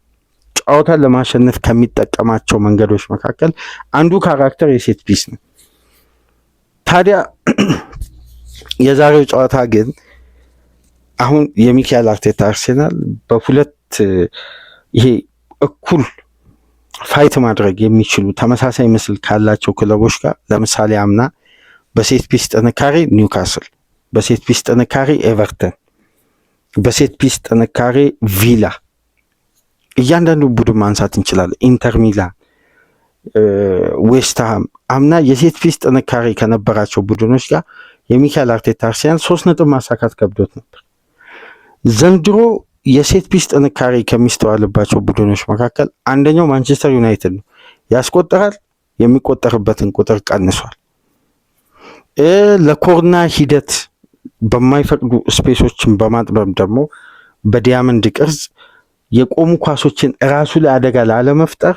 ጨዋታን ለማሸነፍ ከሚጠቀማቸው መንገዶች መካከል አንዱ ካራክተር የሴት ፒስ ነው። ታዲያ የዛሬው ጨዋታ ግን አሁን የሚካኤል አርቴታ አርሴናል በሁለት ይሄ እኩል ፋይት ማድረግ የሚችሉ ተመሳሳይ ምስል ካላቸው ክለቦች ጋር ለምሳሌ አምና በሴት ፒስ ጥንካሬ ኒውካስል፣ በሴት ፒስ ጥንካሬ ኤቨርተን፣ በሴት ፒስ ጥንካሬ ቪላ፣ እያንዳንዱ ቡድን ማንሳት እንችላለን። ኢንተር ሚላን፣ ዌስትሃም አምና የሴት ፒስ ጥንካሬ ከነበራቸው ቡድኖች ጋር የሚካኤል አርቴታ አርሴናል 3 ነጥብ ማሳካት ከብዶት ነበር። ዘንድሮ የሴት ፒስ ጥንካሬ ከሚስተዋልባቸው ቡድኖች መካከል አንደኛው ማንቸስተር ዩናይትድ ነው። ያስቆጠራል፣ የሚቆጠርበትን ቁጥር ቀንሷል። ለኮርና ሂደት በማይፈቅዱ ስፔሶችን በማጥበብ ደግሞ በዲያመንድ ቅርጽ የቆሙ ኳሶችን ራሱ ላይ አደጋ ላለመፍጠር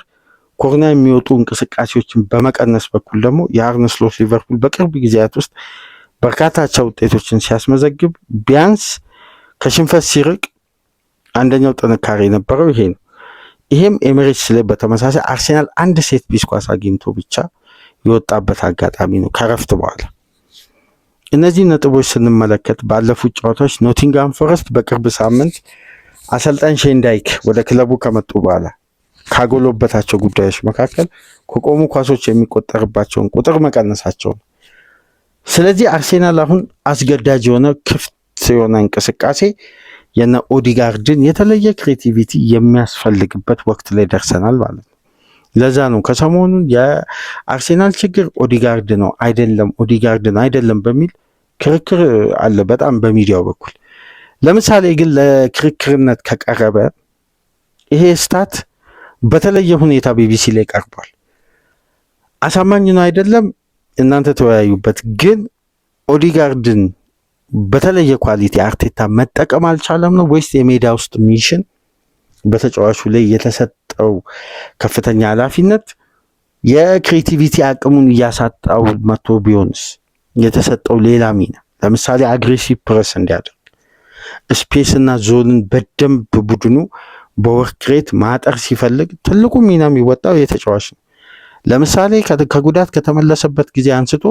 ኮርና የሚወጡ እንቅስቃሴዎችን በመቀነስ በኩል ደግሞ የአርነ ስሎት ሊቨርፑል በቅርብ ጊዜያት ውስጥ በርካታ አቻ ውጤቶችን ሲያስመዘግብ ቢያንስ ከሽንፈት ሲርቅ አንደኛው ጥንካሬ የነበረው ይሄ ነው። ይሄም ኤሚሬትስ ላይ በተመሳሳይ አርሴናል አንድ ሴት ፒስ ኳስ አግኝቶ ብቻ የወጣበት አጋጣሚ ነው ከረፍት በኋላ። እነዚህ ነጥቦች ስንመለከት ባለፉት ጨዋታዎች ኖቲንግሃም ፎረስት በቅርብ ሳምንት አሰልጣኝ ሼን ዳይክ ወደ ክለቡ ከመጡ በኋላ ካጎሎበታቸው ጉዳዮች መካከል ከቆሙ ኳሶች የሚቆጠርባቸውን ቁጥር መቀነሳቸው ነው። ስለዚህ አርሴናል አሁን አስገዳጅ የሆነ ክፍት የሆነ እንቅስቃሴ የነ ኦዲጋርድን የተለየ ክሬቲቪቲ የሚያስፈልግበት ወቅት ላይ ደርሰናል ማለት ነው። ለዛ ነው ከሰሞኑን የአርሴናል ችግር ኦዲጋርድ ነው አይደለም በሚል ክርክር አለ በጣም በሚዲያው በኩል። ለምሳሌ ግን ለክርክርነት ከቀረበ ይሄ ስታት በተለየ ሁኔታ ቢቢሲ ላይ ቀርቧል። አሳማኝ ነው አይደለም እናንተ ተወያዩበት። ግን ኦዲጋርድን በተለየ ኳሊቲ አርቴታ መጠቀም አልቻለም ነው ወይስ የሜዳ ውስጥ ሚሽን በተጫዋቹ ላይ የተሰጠው ከፍተኛ ኃላፊነት የክሬቲቪቲ አቅሙን እያሳጣው መጥቶ ቢሆንስ የተሰጠው ሌላ ሚና፣ ለምሳሌ አግሬሲቭ ፕረስ እንዲያደርግ ስፔስ እና ዞንን በደንብ ቡድኑ በወርክሬት ማጠር ሲፈልግ ትልቁ ሚና የሚወጣው የተጫዋች ነው። ለምሳሌ ከጉዳት ከተመለሰበት ጊዜ አንስቶ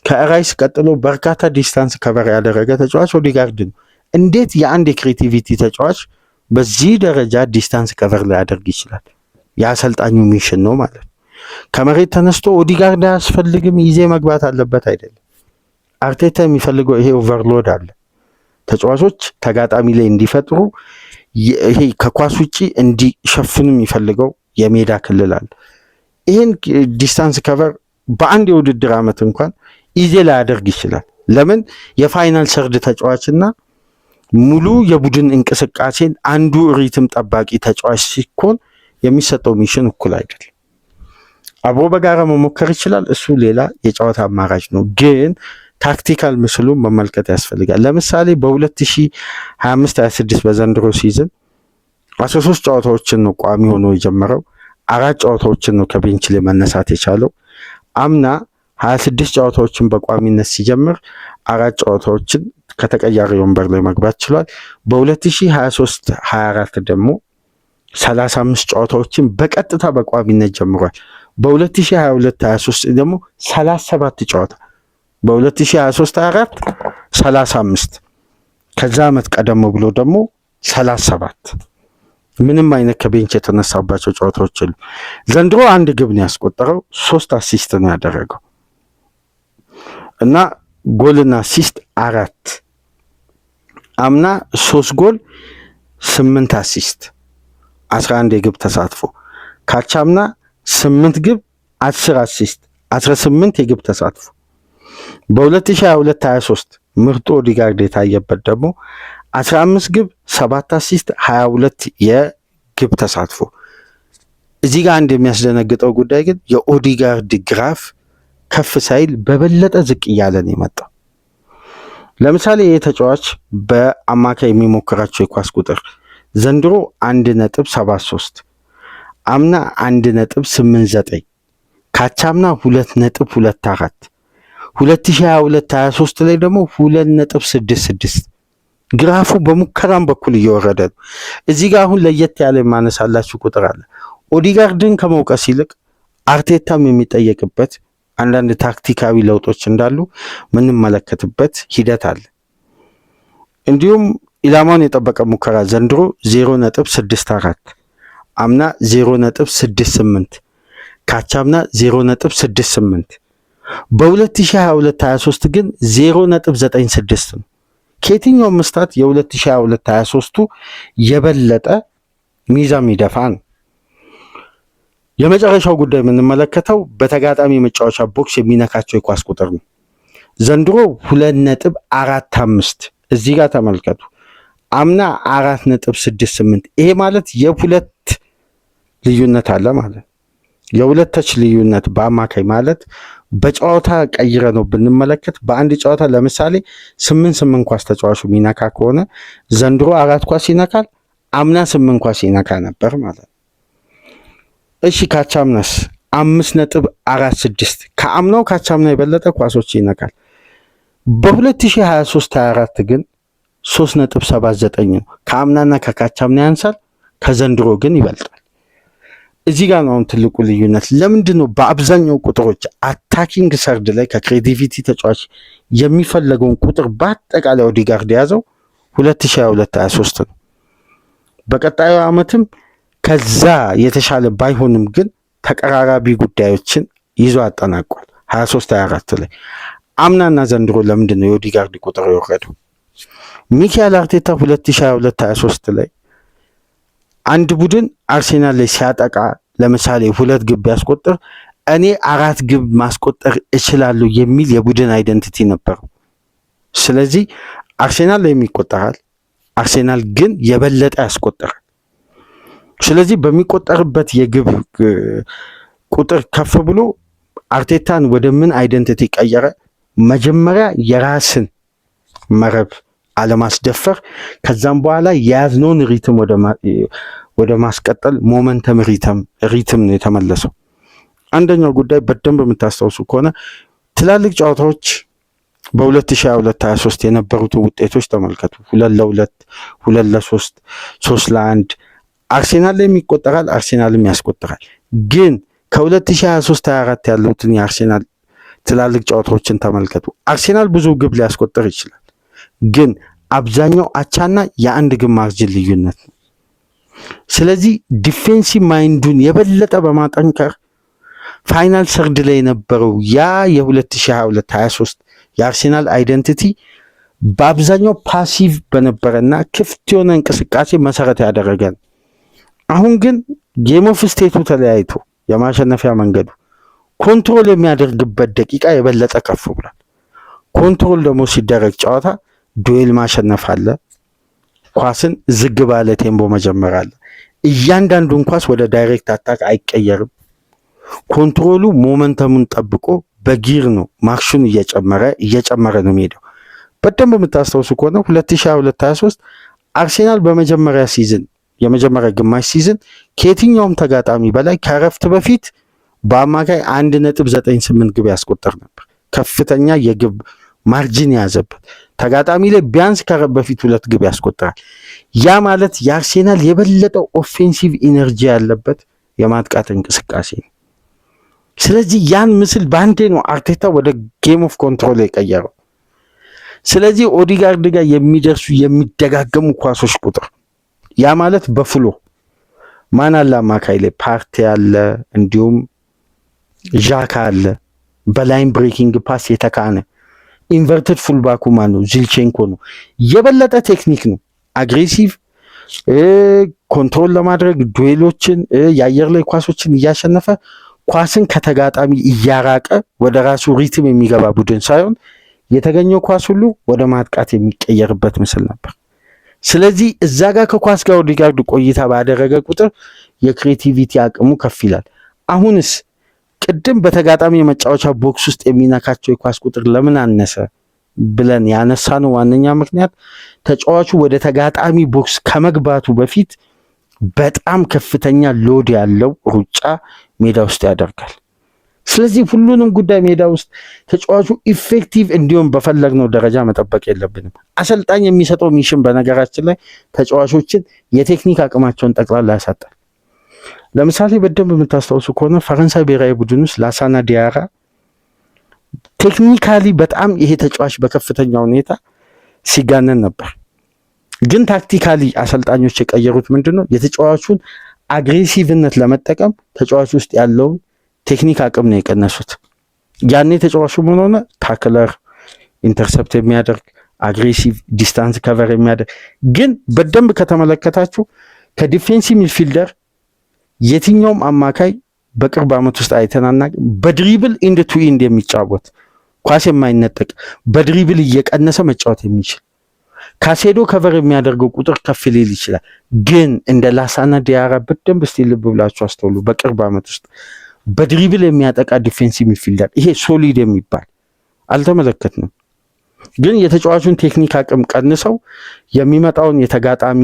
ከራይስ ቀጥሎ በርካታ ዲስታንስ ከቨር ያደረገ ተጫዋች ኦዲጋርድ ነው። እንዴት የአንድ የክሬቲቪቲ ተጫዋች በዚህ ደረጃ ዲስታንስ ከቨር ሊያደርግ ይችላል? የአሰልጣኙ ሚሽን ነው ማለት ነው። ከመሬት ተነስቶ ኦዲጋርድ አያስፈልግም ይዜ መግባት አለበት አይደለም። አርቴታ የሚፈልገው ይሄ ኦቨርሎድ አለ። ተጫዋቾች ተጋጣሚ ላይ እንዲፈጥሩ ይሄ ከኳስ ውጪ እንዲሸፍኑ የሚፈልገው የሜዳ ክልል አለ። ይህን ዲስታንስ ከቨር በአንድ የውድድር ዓመት እንኳን ኢዜ ላያደርግ ይችላል። ለምን? የፋይናል ሰርድ ተጫዋችና ሙሉ የቡድን እንቅስቃሴን አንዱ ሪትም ጠባቂ ተጫዋች ሲኮን የሚሰጠው ሚሽን እኩል አይደለም። አብሮ በጋራ መሞከር ይችላል፣ እሱ ሌላ የጨዋታ አማራጭ ነው። ግን ታክቲካል ምስሉን መመልከት ያስፈልጋል። ለምሳሌ በ2025/26 በዘንድሮ ሲዝን 13 ጨዋታዎችን ነው ቋሚ ሆኖ የጀመረው። 4 ጨዋታዎችን ነው ከቤንች ላይ መነሳት የቻለው። አምና 26 ጨዋታዎችን በቋሚነት ሲጀምር 4 ጨዋታዎችን ከተቀያሪ ወንበር ላይ መግባት ችሏል። በ2023/24 ደግሞ 35 ጨዋታዎችን በቀጥታ በቋሚነት ጀምሯል። በ2022/23 ደግሞ 37 ጨዋታ፣ በ2023/24 35፣ ከዛ ዓመት ቀደም ብሎ ደግሞ 37። ምንም አይነት ከቤንች የተነሳባቸው ጨዋታዎች የሉ። ዘንድሮ 1 ግብ ነው ያስቆጠረው፣ 3 አሲስት ነው ያደረገው እና ጎልና አሲስት 4። አምና 3 ጎል 8 አሲስት 11 የግብ ተሳትፎ፣ ካቻምና 8 ግብ 10 አሲስት 18 የግብ ተሳትፎ። በ2022/23 ምርጡ ኦዲጋርድ የታየበት ደግሞ 15 ግብ 7 አሲስት 22 የግብ ተሳትፎ። እዚህ ጋር አንድ የሚያስደነግጠው ጉዳይ ግን የኦዲጋርድ ግራፍ ከፍ ሳይል በበለጠ ዝቅ እያለ ነው የመጣው። ለምሳሌ ይህ ተጫዋች በአማካይ የሚሞክራቸው የኳስ ቁጥር ዘንድሮ 1.73፣ አምና 1.89፣ ካቻምና 2.24፣ 2022/23 ላይ ደግሞ 2.66። ግራፉ በሙከራም በኩል እየወረደ ነው። እዚህ ጋር አሁን ለየት ያለ የማነሳላችሁ ቁጥር አለ። ኦዲጋርድን ከመውቀስ ይልቅ አርቴታም የሚጠየቅበት አንዳንድ ታክቲካዊ ለውጦች እንዳሉ ምንመለከትበት ሂደት አለ። እንዲሁም ኢላማውን የጠበቀ ሙከራ ዘንድሮ 0.64፣ አምና 0.68፣ ካቻምና 0.68፣ በ2022/23 ግን 0.96 ነው። ከየትኛውም መስታት የ2022/23ቱ የበለጠ ሚዛን የሚደፋ ነው። የመጨረሻው ጉዳይ የምንመለከተው በተጋጣሚ መጫወቻ ቦክስ የሚነካቸው የኳስ ቁጥር ነው። ዘንድሮ 2.45፣ እዚህ ጋር ተመልከቱ። አምና 4.68 ይሄ ማለት የሁለት ልዩነት አለ ማለት የሁለት ተች ልዩነት በአማካይ ማለት በጨዋታ ቀይረ ነው ብንመለከት በአንድ ጨዋታ ለምሳሌ 8 ኳስ ተጫዋቹ ሚነካ ከሆነ ዘንድሮ 4 ኳስ ይነካል አምና 8 ኳስ ይነካ ነበር ማለት እሺ ካቻምናስ 5.46 ከአምናው ካቻምና የበለጠ ኳሶች ይነካል በ2023-24 ግን 3.79 ነው ከአምናና ከካቻምና ያንሳል ከዘንድሮ ግን ይበልጣል እዚህ ጋር ነው ትልቁ ልዩነት ለምንድን ነው በአብዛኛው ቁጥሮች አታኪንግ ሰርድ ላይ ከክሬቲቪቲ ተጫዋች የሚፈለገውን ቁጥር በአጠቃላይ ኦዲጋርድ ያዘው 2022-23 ነው በቀጣዩ ዓመትም ከዛ የተሻለ ባይሆንም ግን ተቀራራቢ ጉዳዮችን ይዞ አጠናቋል 23-24 ላይ አምናና ዘንድሮ ለምንድን ነው የኦዲጋርድ ቁጥር የወረደው ሚካኤል አርቴታ 2022-23 ላይ አንድ ቡድን አርሴናል ላይ ሲያጠቃ ለምሳሌ 2 ግብ ያስቆጥር እኔ 4 ግብ ማስቆጠር እችላለሁ የሚል የቡድን አይደንቲቲ ነበር ስለዚህ አርሴናል ላይ የሚቆጠራል አርሴናል ግን የበለጠ ያስቆጥራል ስለዚህ በሚቆጠርበት የግብ ቁጥር ከፍ ብሎ አርቴታን ወደ ምን አይደንቲቲ ቀየረ መጀመሪያ የራስን መረብ አለማስደፈር ከዛም በኋላ የያዝነውን ሪትም ወደ ማስቀጠል ሞመንተም ሪትም ነው የተመለሰው አንደኛው ጉዳይ በደንብ የምታስታውሱ ከሆነ ትላልቅ ጨዋታዎች በ2022-23 የነበሩት ውጤቶች ተመልከቱ 2-2 2-3 3-1 አርሴናል ላይ የሚቆጠራል አርሴናልም ያስቆጥራል ግን ከ2023-24 ያሉትን የአርሴናል ትላልቅ ጨዋታዎችን ተመልከቱ አርሴናል ብዙ ግብ ሊያስቆጥር ይችላል ግን አብዛኛው አቻና የአንድ ግብ ማርጅን ልዩነት ነው ስለዚህ ዲፌንሲቭ ማይንዱን የበለጠ በማጠንከር ፋይናል ሰርድ ላይ የነበረው ያ የ2022-23 የአርሴናል አይደንቲቲ በአብዛኛው ፓሲቭ በነበረና ክፍት የሆነ እንቅስቃሴ መሰረት ያደረገ ነው አሁን ግን ጌም ኦፍ ስቴቱ ተለያይቶ የማሸነፊያ መንገዱ ኮንትሮል የሚያደርግበት ደቂቃ የበለጠ ከፍ ብሏል ኮንትሮል ደግሞ ሲደረግ ጨዋታ ዱኤል ማሸነፍ አለ ኳስን ዝግ ባለ ቴምፖ መጀመር አለ እያንዳንዱን ኳስ ወደ ዳይሬክት አታክ አይቀየርም ኮንትሮሉ ሞመንተሙን ጠብቆ በጊር ነው ማክሽን እየጨመረ ነው የሚሄደው በደንብ የምታስታውሱ ከሆነ 2022-23 አርሴናል በመጀመሪያ ሲዝን የመጀመሪያ ግማሽ ሲዝን ከየትኛውም ተጋጣሚ በላይ ከረፍት በፊት በአማካይ 1.98 ግብ ያስቆጠር ነበር ከፍተኛ የግብ ማርጂን ያዘበት ተጋጣሚ ላይ ቢያንስ ከረብ በፊት 2 ግብ ያስቆጥራል ያ ማለት የአርሴናል የበለጠው ኦፌንሲቭ ኢነርጂ ያለበት የማጥቃት እንቅስቃሴ ነው ስለዚህ ያን ምስል ባንዴ ነው አርቴታ ወደ ጌም ኦፍ ኮንትሮል የቀየረው ስለዚህ ኦዲጋርድ ጋር የሚደርሱ የሚደጋገሙ ኳሶች ቁጥር ያ ማለት በፍሎ ማን አለ አማካይ ላይ ፓርቲ አለ እንዲሁም ዣካ አለ በላይን ብሬኪንግ ፓስ የተካነ ኢንቨርትድ ፉልባኩ ማን ነው ዚልቼንኮ ነው የበለጠ ቴክኒክ ነው አግሬሲቭ ኮንትሮል ለማድረግ ዱኤሎችን የአየር ላይ ኳሶችን እያሸነፈ ኳስን ከተጋጣሚ እያራቀ ወደ ራሱ ሪትም የሚገባ ቡድን ሳይሆን የተገኘው ኳስ ሁሉ ወደ ማጥቃት የሚቀየርበት ምስል ነበር ስለዚህ እዛ ጋር ከኳስ ጋር ኦዲጋርድ ቆይታ ባደረገ ቁጥር የክሬቲቪቲ አቅሙ ከፍ ይላል አሁንስ ቅድም በተጋጣሚ የመጫወቻ ቦክስ ውስጥ የሚነካቸው የኳስ ቁጥር ለምን አነሰ ብለን ያነሳነው ዋነኛ ምክንያት ተጫዋቹ ወደ ተጋጣሚ ቦክስ ከመግባቱ በፊት በጣም ከፍተኛ ሎድ ያለው ሩጫ ሜዳ ውስጥ ያደርጋል ስለዚህ ሁሉንም ጉዳይ ሜዳ ውስጥ ተጫዋቹ ኢፌክቲቭ እንዲሆን በፈለግነው ደረጃ መጠበቅ የለብንም አሰልጣኝ የሚሰጠው ሚሽን በነገራችን ላይ ተጫዋቾችን የቴክኒክ አቅማቸውን ጠቅላላ ያሳጣል ለምሳሌ በደንብ የምታስታውሱ ከሆነ ፈረንሳይ ብሔራዊ ቡድን ውስጥ ላሳና ዲያራ ቴክኒካሊ በጣም ይሄ ተጫዋች በከፍተኛ ሁኔታ ሲጋነን ነበር ግን ታክቲካሊ አሰልጣኞች የቀየሩት ምንድነው የተጫዋቹን አግሬሲቭነት ለመጠቀም ተጫዋቹ ውስጥ ያለውን ቴክኒክ አቅም ነው የቀነሱት ያኔ ተጫዋቹ ምን ሆነ ታክለር ኢንተርሰፕት የሚያደርግ አግሬሲቭ ዲስታንስ ከቨር የሚያደርግ ግን በደንብ ከተመለከታችሁ ከዲፌንሲቭ ሚድፊልደር የትኛውም አማካይ በቅርብ ዓመት ውስጥ አይተናና በድሪብል ኢንድ ቱ ኢንድ የሚጫወት ኳስ የማይነጠቅ በድሪብል እየቀነሰ መጫወት የሚችል ካሴዶ ከቨር የሚያደርገው ቁጥር ከፍ ሊል ይችላል። ግን እንደ ላሳና ዲያራ በደንብ እስቲ ልብ ብላችሁ አስተውሉ። በቅርብ ዓመት ውስጥ በድሪብል የሚያጠቃ ዲፌንሲቭ ሚድፊልደር ይሄ ሶሊድ የሚባል አልተመለከትንም። ግን የተጫዋቹን ቴክኒክ አቅም ቀንሰው የሚመጣውን የተጋጣሚ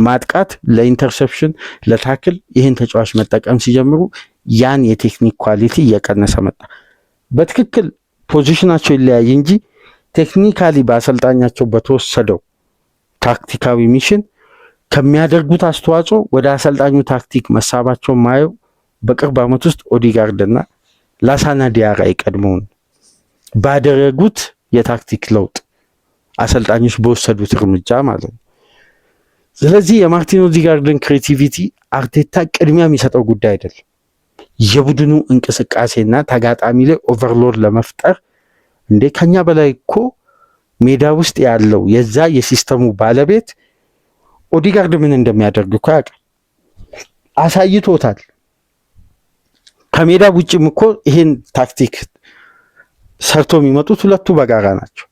ማጥቃት ለኢንተርሴፕሽን ለታክል ይህን ተጫዋች መጠቀም ሲጀምሩ ያን የቴክኒክ ኳሊቲ እየቀነሰ መጣ። በትክክል ፖዚሽናቸው ይለያይ እንጂ ቴክኒካሊ በአሰልጣኛቸው በተወሰደው ታክቲካዊ ሚሽን ከሚያደርጉት አስተዋጽኦ ወደ አሰልጣኙ ታክቲክ መሳባቸው ማየው በቅርብ ዓመት ውስጥ ኦዲጋርድና ላሳና ዲያራ የቀድሞውን ባደረጉት የታክቲክ ለውጥ አሰልጣኞች በወሰዱት እርምጃ ማለት ነው። ስለዚህ የማርቲን ኦዲጋርድን ክሬቲቪቲ አርቴታ ቅድሚያ የሚሰጠው ጉዳይ አይደለም። የቡድኑ እንቅስቃሴና ተጋጣሚ ላይ ኦቨርሎድ ለመፍጠር እንዴ ከኛ በላይ እኮ ሜዳ ውስጥ ያለው የዛ የሲስተሙ ባለቤት ኦዲጋርድ ምን እንደሚያደርግ እኮ ያውቃል፣ አሳይቶታል። ከሜዳ ውጭም እኮ ይሄን ታክቲክ ሰርቶ የሚመጡት ሁለቱ በጋራ ናቸው።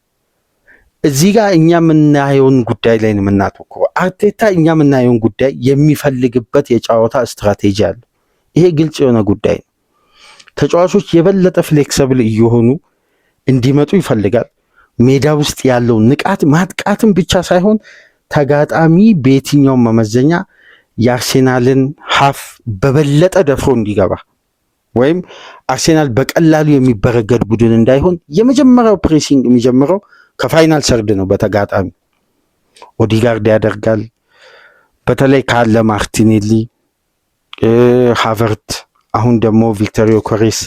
እዚህ ጋር እኛ የምናየውን ጉዳይ ላይ ነው የምናተኩረው። አርቴታ እኛ የምናየውን ጉዳይ የሚፈልግበት የጨዋታ ስትራቴጂ አለ። ይሄ ግልጽ የሆነ ጉዳይ ነው። ተጫዋቾች የበለጠ ፍሌክሲብል እየሆኑ እንዲመጡ ይፈልጋል። ሜዳ ውስጥ ያለው ንቃት ማጥቃትን ብቻ ሳይሆን ተጋጣሚ በየትኛው መመዘኛ የአርሴናልን ሀፍ በበለጠ ደፍሮ እንዲገባ ወይም አርሴናል በቀላሉ የሚበረገድ ቡድን እንዳይሆን የመጀመሪያው ፕሬሲንግ የሚጀምረው ከፋይናል ሰርድ ነው። በተጋጣሚ ኦዲጋርድ ያደርጋል። በተለይ ካለ ማርቲኔሊ፣ ሃቨርት፣ አሁን ደግሞ ቪክቶር ዮኬሬስ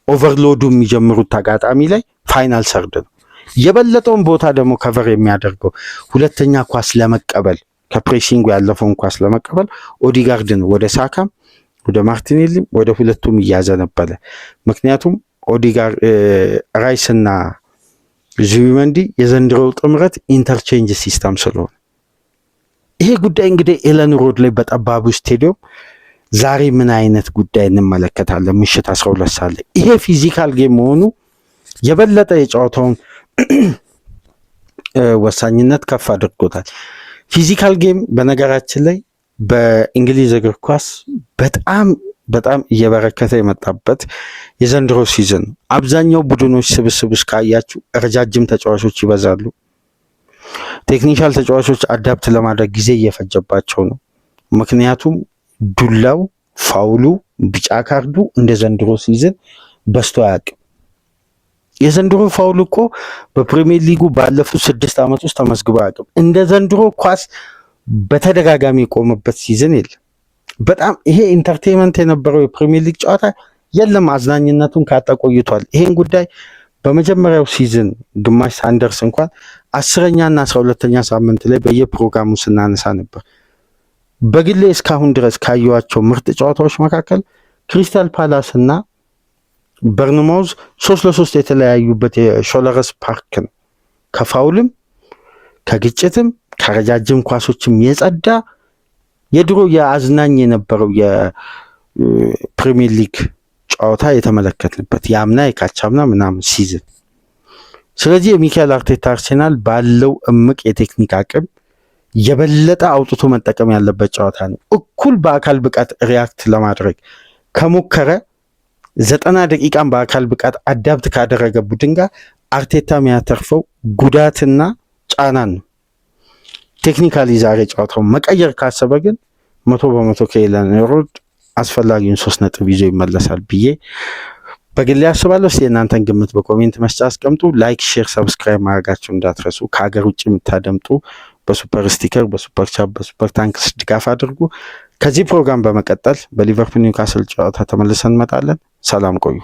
ኦቨርሎዱ የሚጀምሩት ተጋጣሚ ላይ ፋይናል ሰርድ ነው። የበለጠውን ቦታ ደግሞ ከቨር የሚያደርገው ሁለተኛ ኳስ ለመቀበል ከፕሬሲንጉ ያለፈውን ኳስ ለመቀበል ኦዲጋርድ ነው። ወደ ሳካም ወደ ማርቲኔሊም ወደ ሁለቱም እያዘነበለ። ምክንያቱም ኦዲጋርድ ራይስና ዙቢመንዲ የዘንድሮው ጥምረት ኢንተርቼንጅ ሲስተም ስለሆነ ይሄ ጉዳይ እንግዲህ ኤለን ሮድ ላይ በጠባቡ ስቴዲየም ዛሬ ምን አይነት ጉዳይ እንመለከታለን? ምሽት 12 ሰዓት ላይ ይሄ ፊዚካል ጌም መሆኑ የበለጠ የጨዋታውን ወሳኝነት ከፍ አድርጎታል። ፊዚካል ጌም በነገራችን ላይ በእንግሊዝ እግር ኳስ በጣም እየበረከተ የመጣበት የዘንድሮ ሲዝን። አብዛኛው ቡድኖች ስብስብ ውስጥ ካያችሁ ረጃጅም ተጫዋቾች ይበዛሉ። ቴክኒካል ተጫዋቾች አዳፕት ለማድረግ ጊዜ እየፈጀባቸው ነው። ምክንያቱም ዱላው፣ ፋውሉ፣ ቢጫ ካርዱ እንደ ዘንድሮ ሲዝን በስቶ አያውቅም። የዘንድሮ ፋውል እኮ በፕሪሚየር ሊጉ ባለፉት 6 ዓመት ውስጥ ተመዝግቦ አያውቅም። እንደ ዘንድሮ ኳስ በተደጋጋሚ የቆመበት ሲዝን የለም። በጣም ይሄ ኢንተርቴንመንት የነበረው የፕሪሚየር ሊግ ጨዋታ የለም። አዝናኝነቱን ካጣ ቆይቷል። ይሄን ጉዳይ በመጀመሪያው ሲዝን ግማሽ ሳንደርስ እንኳን 10ኛና 12ኛ ሳምንት ላይ በየፕሮግራሙ ስናነሳ ነበር። በግሌ እስካሁን ድረስ ካየኋቸው ምርጥ ጨዋታዎች መካከል ክሪስታል ፓላስ እና በርንማውዝ 3-3 የተለያዩበት የሾለረስ ፓርክ ነው። ከፋውልም ከግጭትም ከረጃጅም ኳሶችም የጸዳ የድሮ የአዝናኝ የነበረው የፕሪሚየር ሊግ ጨዋታ የተመለከትንበት የአምና የካቻምና ምናምን ሲዝን። ስለዚህ የሚካኤል አርቴታ አርሴናል ባለው እምቅ የቴክኒክ አቅም የበለጠ አውጥቶ መጠቀም ያለበት ጨዋታ ነው። እኩል በአካል ብቃት ሪያክት ለማድረግ ከሞከረ 90 ደቂቃን በአካል ብቃት አዳፕት ካደረገ ቡድን ጋር አርቴታ የሚያተርፈው ጉዳትና ጫናን ነው። ቴክኒካሊ ዛሬ ጨዋታውን መቀየር ካሰበ ግን 100% ከኤለን ሮድ አስፈላጊውን 3 ነጥብ ይዞ ይመለሳል ብዬ በግሌ አስባለሁ። እስቲ የእናንተን ግምት በኮሜንት መስጫ አስቀምጡ። ላይክ፣ ሼር፣ ሰብስክራይብ ማድረጋችሁ እንዳትረሱ። ከሀገር ውጭ የምታደምጡ በሱፐር ስቲከር፣ በሱፐር ቻፕ፣ በሱፐር ታንክስ ድጋፍ አድርጉ። ከዚህ ፕሮግራም በመቀጠል በሊቨርፑል ኒውካስል ጨዋታ ተመልሰን እንመጣለን። ሰላም ቆዩ።